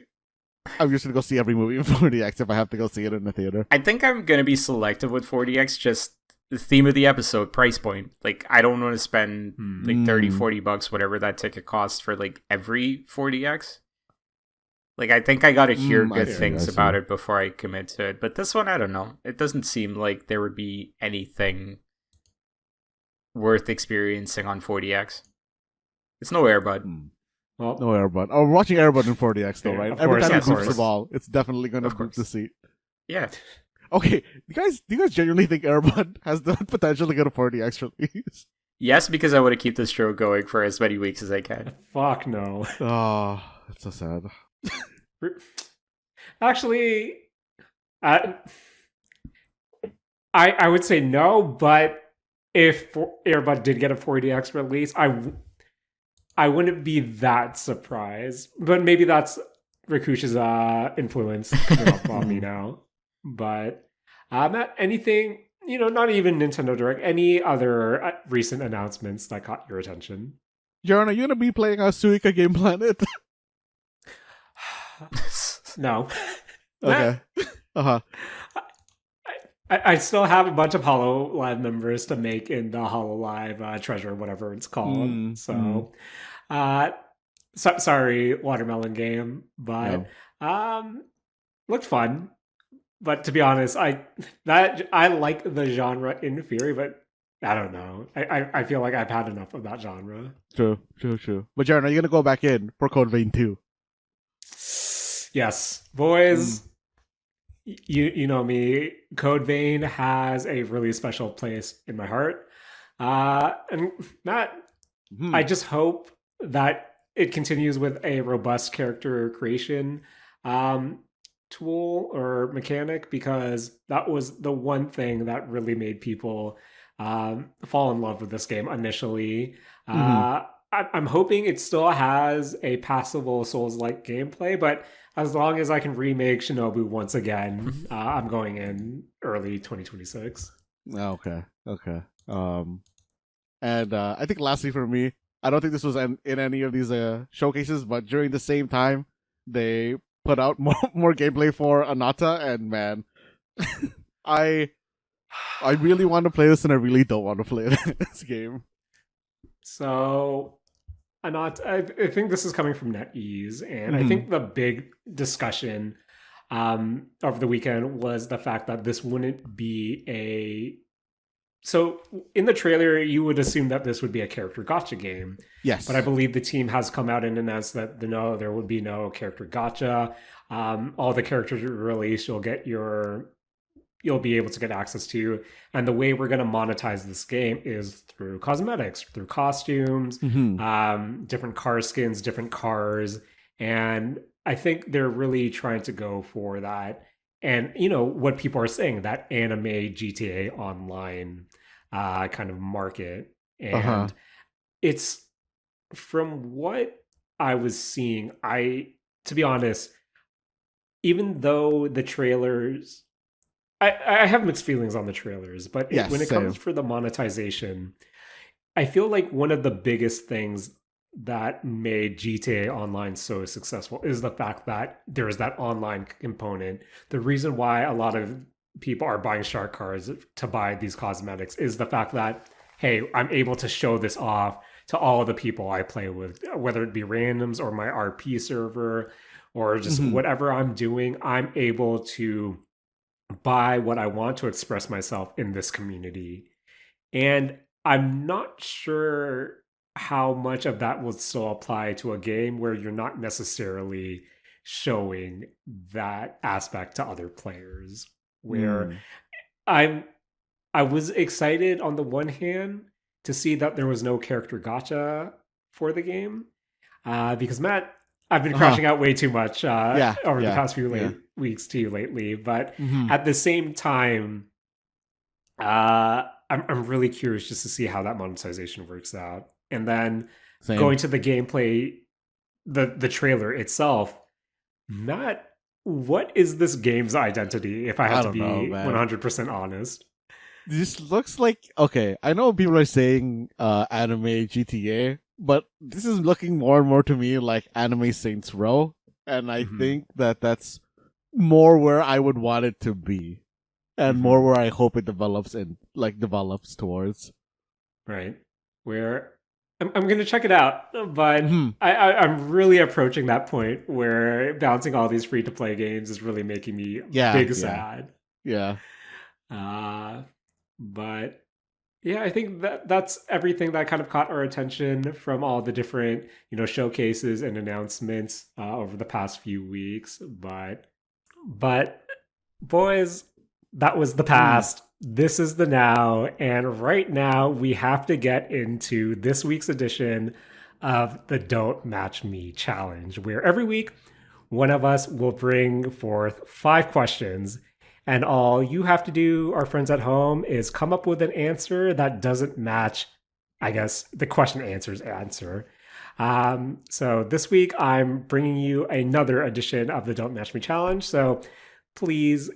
I'm just gonna go see every movie in 4DX if I have to go see it in the theater. I think I'm gonna be selective with 4DX, just the theme of the episode, price point. Like, I don't want to spend like $30-$40, whatever that ticket costs for like every 4DX. Like, I think I gotta hear good things about it before I commit to it. But this one, I don't know. It doesn't seem like there would be anything worth experiencing on 4DX. It's no Airbud. Well, no Airbud. Oh, we're watching Airbud in 4DX though, right? Every time he moves the ball, it's definitely going to boot the seat. Yeah. Okay, do you guys genuinely think Airbud has the potential to get a 4DX release? Yes, because I want to keep this show going for as many weeks as I can. Fuck no. Oh, that's so sad. Actually, I would say no, but if Airbud did get a 4DX release, I wouldn't be that surprised. But maybe that's Rakush's influence on me now. But not anything, not even Nintendo Direct, any other recent announcements that caught your attention. Jaren, are you going to be playing Suika Game Planet? No. Okay. I still have a bunch of HoloLive members to make in the HoloLive treasure, whatever it's called. Sorry, Watermelon Game, but looked fun. But to be honest, I like the genre in theory, but I don't know. I feel like I've had enough of that genre. True. But Jaren, are you gonna go back in for Code Vein 2? Yes, boys. You know me. Code Vein has a really special place in my heart. And Matt, I just hope that it continues with a robust character creation tool or mechanic, because that was the one thing that really made people fall in love with this game initially. I'm hoping it still has a passable Souls-like gameplay, but as long as I can remake Shinobu once again, I'm going in early 2026. Okay. And I think lastly for me, I don't think this was in any of these showcases, but during the same time, they put out more gameplay for Anata, and man, I really want to play this, and I really don't want to play this game. So, I think this is coming from NetEase, and I think the big discussion of the weekend was the fact that this wouldn't be a... So, in the trailer, you would assume that this would be a character gacha game. Yes. But I believe the team has come out and announced that there would be no character gacha. All the characters you release, you'll be able to get access to. And the way we're going to monetize this game is through cosmetics, through costumes, different car skins, different cars. And I think they're really trying to go for that. And, what people are saying, that anime GTA Online kind of market. And it's, from what I was seeing, to be honest, even though the trailers... I have mixed feelings on the trailers, but when it comes for the monetization, I feel like one of the biggest things that made GTA Online so successful is the fact that there is that online component. The reason why a lot of people are buying shark cards to buy these cosmetics is the fact that, hey, I'm able to show this off to all of the people I play with, whether it be randoms or my RP server or just whatever I'm doing, I'm able to buy what I want to express myself in this community. And I'm not sure how much of that will still apply to a game where you're not necessarily showing that aspect to other players. Where I was excited on the one hand to see that there was no character gacha for the game, because Matt, I've been crashing out way too much over the past few weeks to you lately. But at the same time, I'm really curious just to see how that monetization works out. And then going to the gameplay, the trailer itself, Matt, what is this game's identity, if I have to be 100% honest? This looks like... Okay, I know people are saying anime GTA, but this is looking more and more to me like Anime Saints Row, and I think that's more where I would want it to be, and more where I hope it develops towards. Right. Where I'm going to check it out, but I'm really approaching that point where balancing all these free-to-play games is really making me sad. Yeah. But yeah, I think that's everything that kind of caught our attention from all the different, showcases and announcements over the past few weeks. But boys, that was the past. This is the now. And right now we have to get into this week's edition of the Don't Match Me Challenge, where every week one of us will bring forth 5 questions. And all you have to do, our friends at home, is come up with an answer that doesn't match, I guess, the question answer's answer. So this week, I'm bringing you another edition of the Don't Match Me Challenge. So please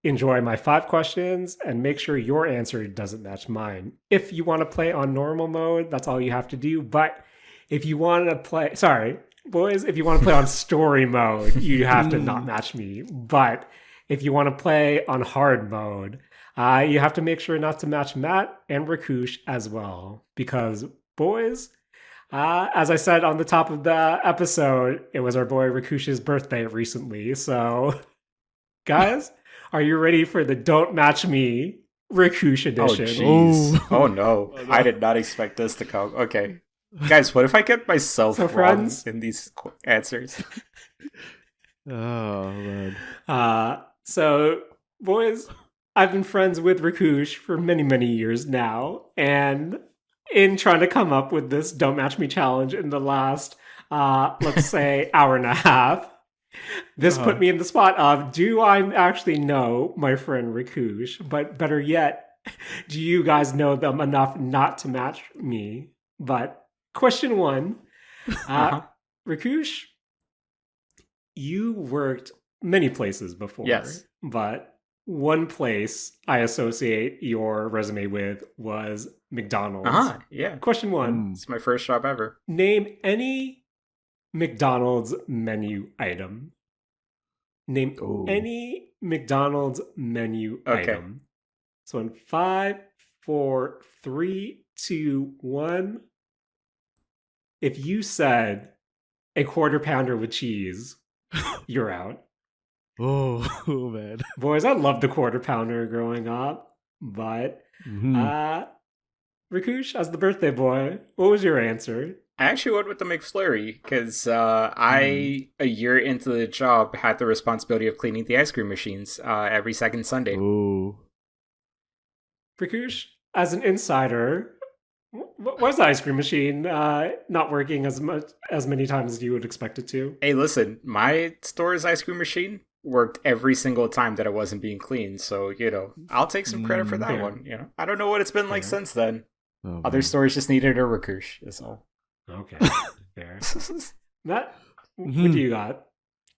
enjoy my 5 questions and make sure your answer doesn't match mine. If you want to play on normal mode, that's all you have to do. But if you want to play... Sorry, boys, if you want to play on story mode, you have to not match me. But... if you want to play on hard mode, you have to make sure not to match Matt and Rakush as well. Because, boys, as I said on the top of the episode, it was our boy Rakush's birthday recently. So, guys, are you ready for the Don't Match Me Rakush edition? Oh, jeez. Oh, no. I did not expect this to come. Okay. Guys, what if I get myself wrong in these answers? Oh, man. So, boys, I've been friends with Rakush for many, many years now, and in trying to come up with this Don't Match Me challenge in the last, let's say, hour and a half, this put me in the spot of, do I actually know my friend Rakush? But better yet, do you guys know them enough not to match me? But question one, Rakush, you worked many places before. Yes. But one place I associate your resume with was McDonald's. Yeah. Question one. It's my first job ever. Name any McDonald's menu item. Name any McDonald's menu item. So in 5, 4, 3, 2, 1. If you said a quarter pounder with cheese, you're out. Oh man. Boys, I loved the quarter pounder growing up, but Rakush, as the birthday boy, what was your answer? I actually went with the McFlurry because I, a year into the job, had the responsibility of cleaning the ice cream machines every second Sunday. Ooh. Rakush, as an insider, was the ice cream machine not working as many times as you would expect it to? Hey, listen, my store's ice cream machine worked every single time that it wasn't being cleaned, so I'll take some credit for that one. I don't know what it's been like since then. Other stores just needed a Rakush. That's all. Okay, fair. Matt, what do you got?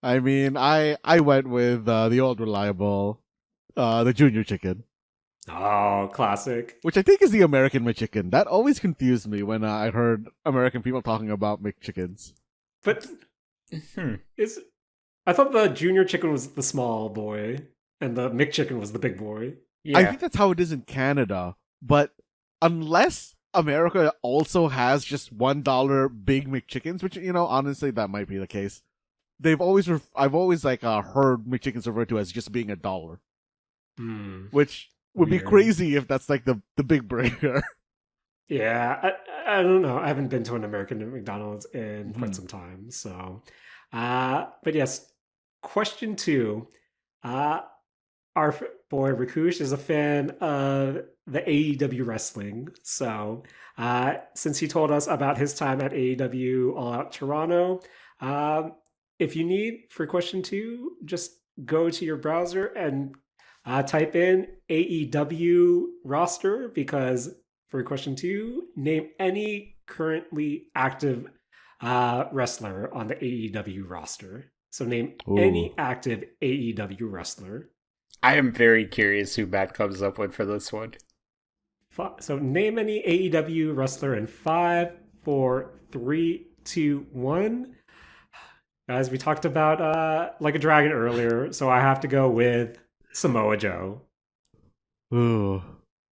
I mean, I went with the old reliable, the Junior Chicken. Oh, classic. Which I think is the American McChicken. That always confused me when I heard American people talking about McChickens. But I thought the Junior Chicken was the small boy, and the McChicken was the big boy. Yeah. I think that's how it is in Canada. But unless America also has just $1 Big McChickens, which honestly that might be the case. I've always heard McChickens referred to as just being $1, which would be crazy if that's like the big breaker. Yeah, I don't know. I haven't been to an American McDonald's in quite some time. So, but yes, question 2. Our boy Rakush is a fan of the AEW wrestling. So, since he told us about his time at AEW All Out Toronto, if you need for question 2, just go to your browser and type in AEW roster, because for question 2, name any currently active wrestler on the AEW roster. So name any active AEW wrestler. I am very curious who Matt comes up with for this one. So name any AEW wrestler in 5, 4, 3, 2, 1. Guys, we talked about Like a Dragon earlier, so I have to go with Samoa Joe. Ooh.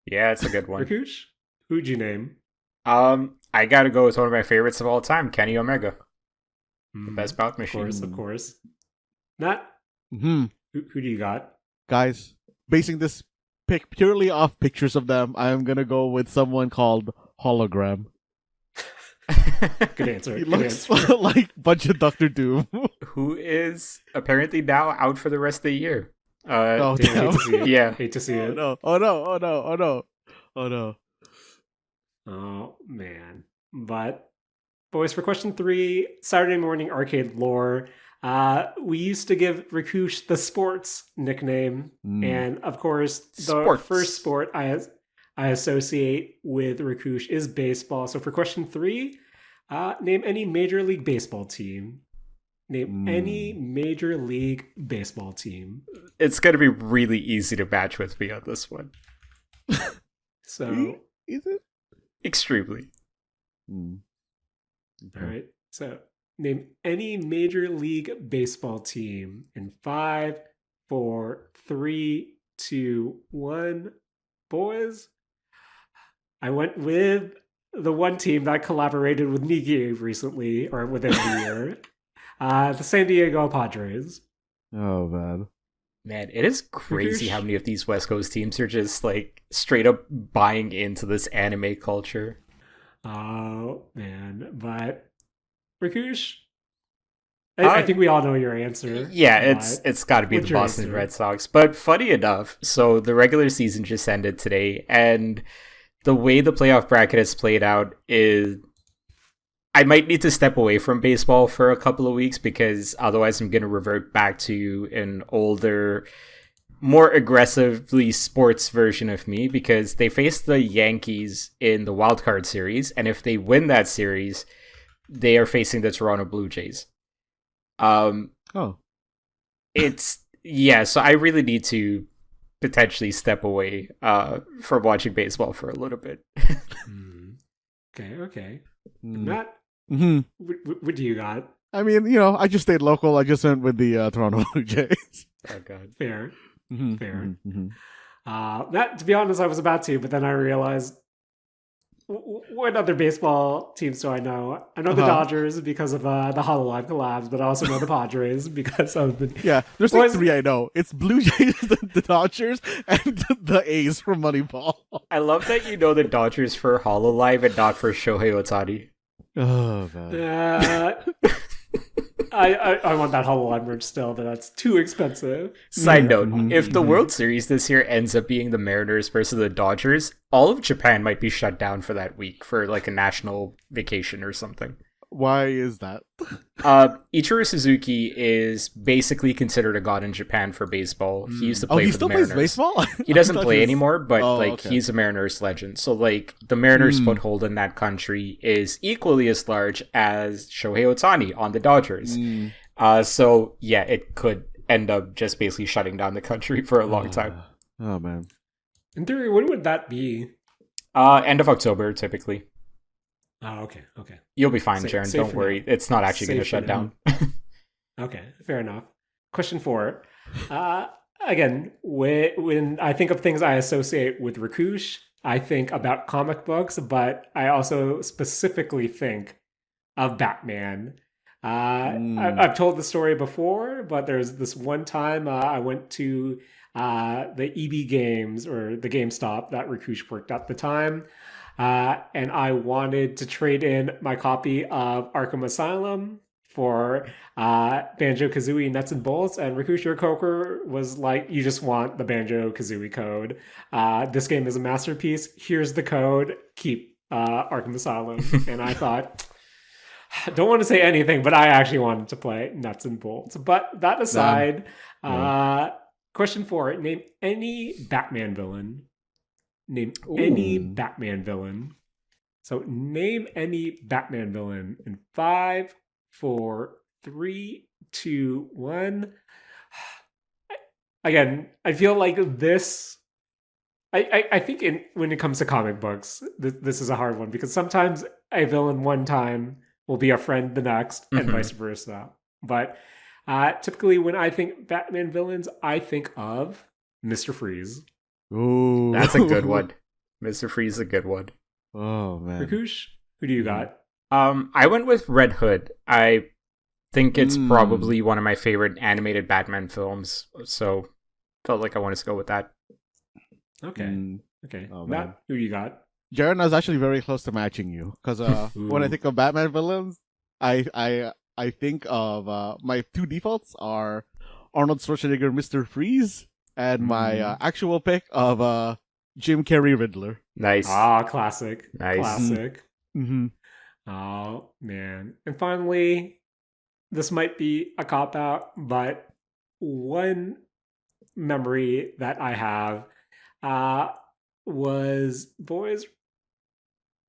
Yeah, it's a good one. Rakush, who'd you name? I gotta go with one of my favorites of all time, Kenny Omega. The best bout machine. Of course. Matt, who do you got? Guys, basing this pick purely off pictures of them, I am gonna go with someone called Hologram. Good answer. He looks like a bunch of Dr. Doom. Who is apparently now out for the rest of the year. Hate to see it. Yeah. Hate to see it. Oh no. Oh, man. But, boys, for question 3, Saturday morning arcade lore, we used to give Rakush the sports nickname. And, of course, the first sport I associate with Rakush is baseball. So for question 3, name any Major League Baseball team. Name any Major League Baseball team. It's going to be really easy to match with me on this one. So, is it? Extremely. All right. So, name any Major League Baseball team in 5, 4, 3, 2, 1. Boys, I went with the one team that collaborated with Niki recently, or within the year. The San Diego Padres. Oh, man. Man, it is crazy how many of these West Coast teams are just like straight up buying into this anime culture. Oh, man. But, Rakush, I think we all know your answer. Yeah, it's got to be the Boston Red Sox. But funny enough, so the regular season just ended today, and the way the playoff bracket has played out is I might need to step away from baseball for a couple of weeks because otherwise I'm going to revert back to an older, more aggressively sports version of me because they face the Yankees in the wild card series, and if they win that series, they are facing the Toronto Blue Jays. So I really need to potentially step away from watching baseball for a little bit. Okay. Matt, what do you got? I mean, I just stayed local. I just went with the Toronto Blue Jays. Oh god, fair. That, to be honest, I was about to, but then I realized, what other baseball teams do I know? I know the Dodgers because of the HoloLive collabs, but I also know the Padres because of the... Yeah, there's like three I know. It's Blue Jays, the Dodgers, and the A's from Moneyball. I love that you know the Dodgers for HoloLive and not for Shohei Ohtani. Oh, man. I want that HoloLive merch still, but that's too expensive. Side note, if the World Series this year ends up being the Mariners versus the Dodgers, all of Japan might be shut down for that week for like a national vacation or something. Why is that? Ichiro Suzuki is basically considered a god in Japan for baseball. He used to play for the Mariners. He still plays baseball? He doesn't play anymore, but he's a Mariners legend. So like the Mariners' foothold in that country is equally as large as Shohei Ohtani on the Dodgers. So yeah, it could end up just basically shutting down the country for a long time. Oh man. In theory, when would that be? End of October, typically. Oh, okay. You'll be fine, Jaren. Don't worry. Now. It's not actually going to shut down. Okay, fair enough. Question 4. Again, when I think of things I associate with Rakush, I think about comic books, but I also specifically think of Batman. I've told the story before, but there's this one time I went to the EB Games, or the GameStop that Rakush worked at the time. And I wanted to trade in my copy of Arkham Asylum for Banjo-Kazooie Nuts and Bolts, and Rakush Coker was like, you just want the Banjo-Kazooie code. This game is a masterpiece. Here's the code. Keep Arkham Asylum. And I thought, don't want to say anything, but I actually wanted to play Nuts and Bolts. But that aside, question 4, name any Batman villain. Name any Batman villain. So name any Batman villain in 5, 4, 3, 2, 1. Again, I feel like this. I think when it comes to comic books, this is a hard one because sometimes a villain one time will be a friend the next, and vice versa. But typically, when I think Batman villains, I think of Mr. Freeze. Ooh, that's a good one. Mr. Freeze is a good one. Oh man, Rakush, who do you got? I went with Red Hood. I think it's probably one of my favorite animated Batman films, so felt like I wanted to go with that. Okay. Oh, Matt, who do you got? Jaren, I was actually very close to matching you because when I think of Batman villains, I think of my two defaults are Arnold Schwarzenegger, Mr. Freeze, and my actual pick of Jim Carrey Riddler. Nice. Classic. Nice. Classic. Oh, man. And finally, this might be a cop-out, but one memory that I have was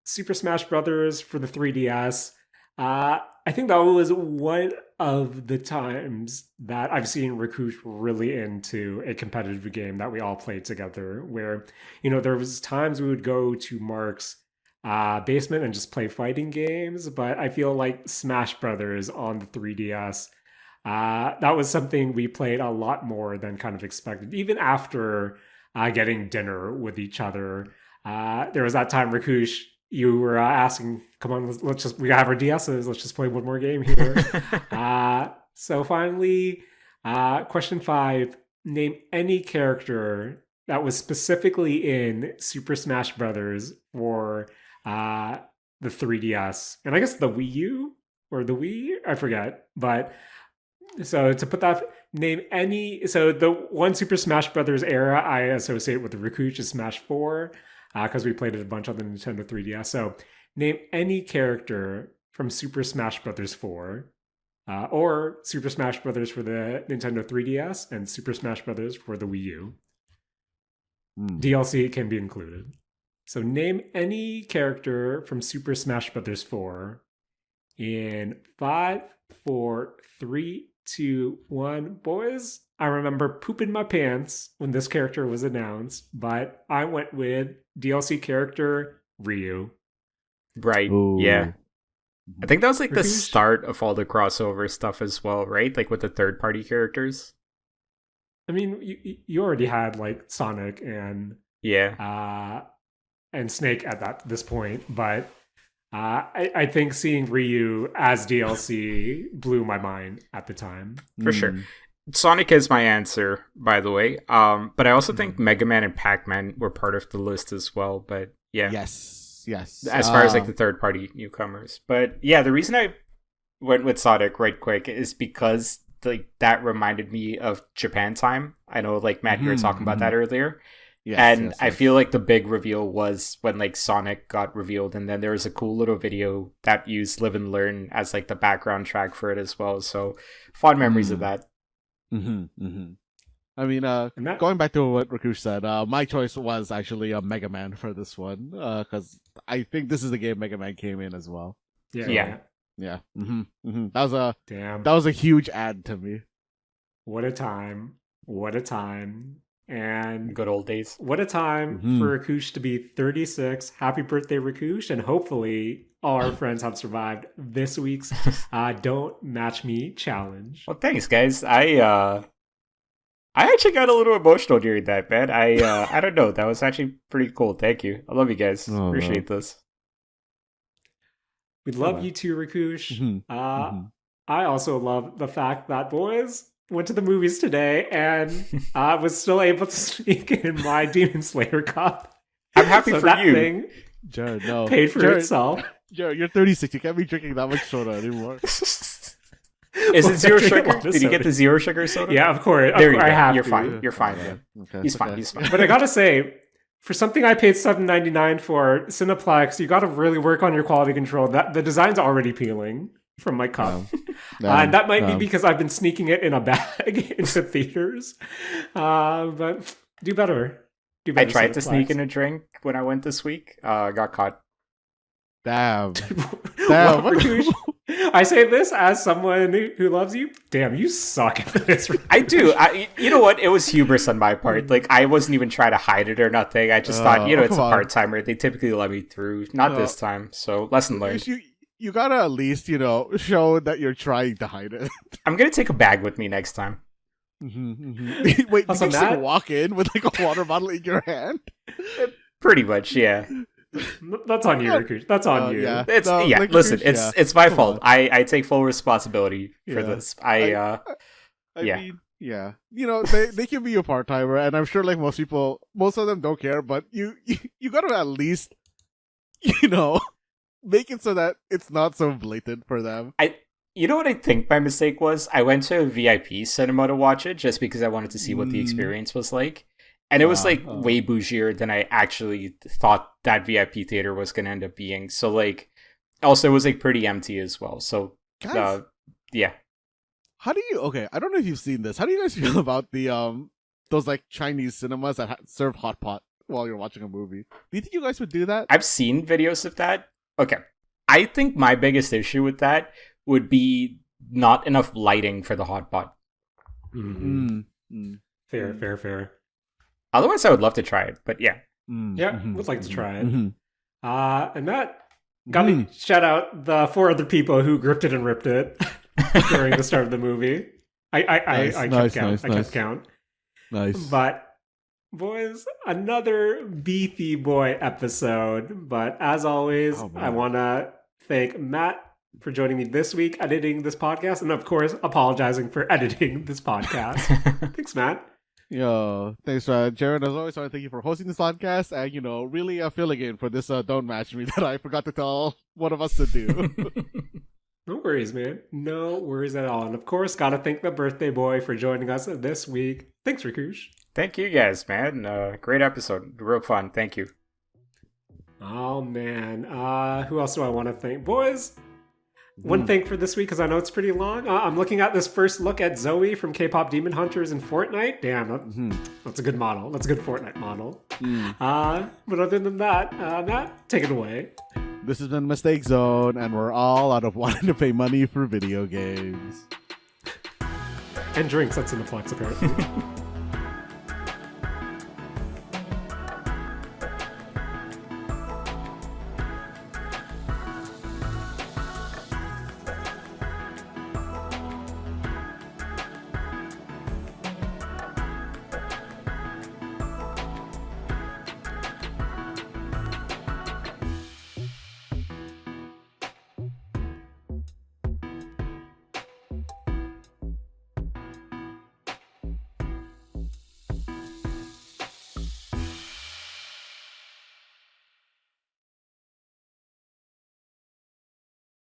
Super Smash Brothers for the 3DS. I think that was one of the times that I've seen Rakush really into a competitive game that we all played together, where, there was times we would go to Mark's basement and just play fighting games, but I feel like Smash Brothers on the 3DS, that was something we played a lot more than kind of expected, even after getting dinner with each other. There was that time, Rakush, you were asking, come on, we have our DSs, let's just play one more game here. So finally, question 5, name any character that was specifically in Super Smash Brothers for the 3DS, and I guess the Wii U, or the Wii? I forget. But so to put that, name any. So the one Super Smash Brothers era I associate with the Rakush is Smash 4, because we played it a bunch on the Nintendo 3DS. So name any character from Super Smash Brothers 4, or Super Smash Brothers for the Nintendo 3DS and Super Smash Brothers for the Wii U. DLC can be included. So name any character from Super Smash Brothers 4 in 5, 4, 3, 2, 1. Boys, I remember pooping my pants when this character was announced, but I went with DLC character Ryu. Right. Ooh. Yeah. I think that was like the Rakush? start of all the crossover stuff as well, right? Like with the third-party characters. I mean, you already had like Sonic and Snake at this point, but I think seeing Ryu as DLC blew my mind at the time. For sure. Sonic is my answer, by the way. But I also think Mega Man and Pac-Man were part of the list as well. But yeah. Yes. As far as like the third-party newcomers. But yeah, the reason I went with Sonic right quick is because like that reminded me of Japan time. I know like Matt, you were talking about that earlier. Yes, I feel like the big reveal was when like Sonic got revealed, and then there was a cool little video that used Live and Learn as like the background track for it as well. So fond memories of that. I mean, going back to what Rakush said, my choice was actually a Mega Man for this one, because I think this is the game Mega Man came in as well. Yeah. That was a huge add to me. What a time! And good old days. What a time for Rakush to be 36. Happy birthday, Rakush. And hopefully all our friends have survived this week's Don't Match Me challenge. Well, thanks, guys. I actually got a little emotional during that, man. I don't know. That was actually pretty cool. Thank you. I love you guys. Appreciate this. We love you too, Rakush. I also love the fact that, boys, went to the movies today and was still able to sneak in my Demon Slayer cup. I'm happy for that you. Thing Jared, no. paid for itself. Jared, you're 36. You can't be drinking that much soda anymore. Is it zero sugar? Did you get the zero sugar soda? Yeah, of course. There you go. I have You're to. fine. You're fine. Okay. Yeah. Okay. He's fine. He's fine. But I gotta say, for something I paid $7.99 for, Cineplex, you gotta really work on your quality control. That the design's already peeling from my cup. And that might be because I've been sneaking it in a bag into theaters. But do better. I tried to sneak in a drink when I went this week. Got caught. Damn. Well, Rakush, I say this as someone who loves you. Damn, you suck at this. I do. You know what? It was hubris on my part. Like, I wasn't even trying to hide it or nothing. I just thought, it's a part-timer. They typically let me through. Not this time. So, lesson learned. You gotta at least, show that you're trying to hide it. I'm gonna take a bag with me next time. Wait, did you just walk in with like a water bottle in your hand? Pretty much, yeah. That's on you, Rakush. That's on you. Yeah. Listen, it's my fault. I take full responsibility for this. I mean, yeah. They can be a part-timer, and I'm sure like most of them don't care, but you gotta at least, make it so that it's not so blatant for them. You know what I think my mistake was? I went to a VIP cinema to watch it just because I wanted to see what the experience was like. And it was like way bougier than I actually thought that VIP theater was going to end up being. So like, also it was like pretty empty as well. So guys, yeah. How do you, I don't know if you've seen this. How do you guys feel about the, those like Chinese cinemas that serve hot pot while you're watching a movie? Do you think you guys would do that? I've seen videos of that. Okay. I think my biggest issue with that would be not enough lighting for the hot pot. Fair. Otherwise, I would love to try it, but yeah. Would like to try it. And that got me shout out the 4 other people who gripped it and ripped it during the start of the movie. I kept count. Nice. But boys, another beefy boy episode. But as always, I want to thank Matt for joining me this week, editing this podcast, and of course, apologizing for editing this podcast. Thanks, Matt. Yo, thanks, Jaren. As always, I want to thank you for hosting this podcast and, really filling in for this Don't Match Me that I forgot to tell one of us to do. No worries, man. No worries at all. And of course, gotta thank the birthday boy for joining us this week. Thanks, Rakush. Thank you guys, man. Great episode. Real fun. Thank you. Oh, man. Who else do I want to thank? Boys, one thing for this week, because I know it's pretty long. I'm looking at this first look at Zoe from K-Pop Demon Hunters in Fortnite. Damn, that's a good model. That's a good Fortnite model. But other than that, Matt, take it away. This has been Mistake Zone, and we're all out of wanting to pay money for video games. And drinks, that's in the flex, apparently.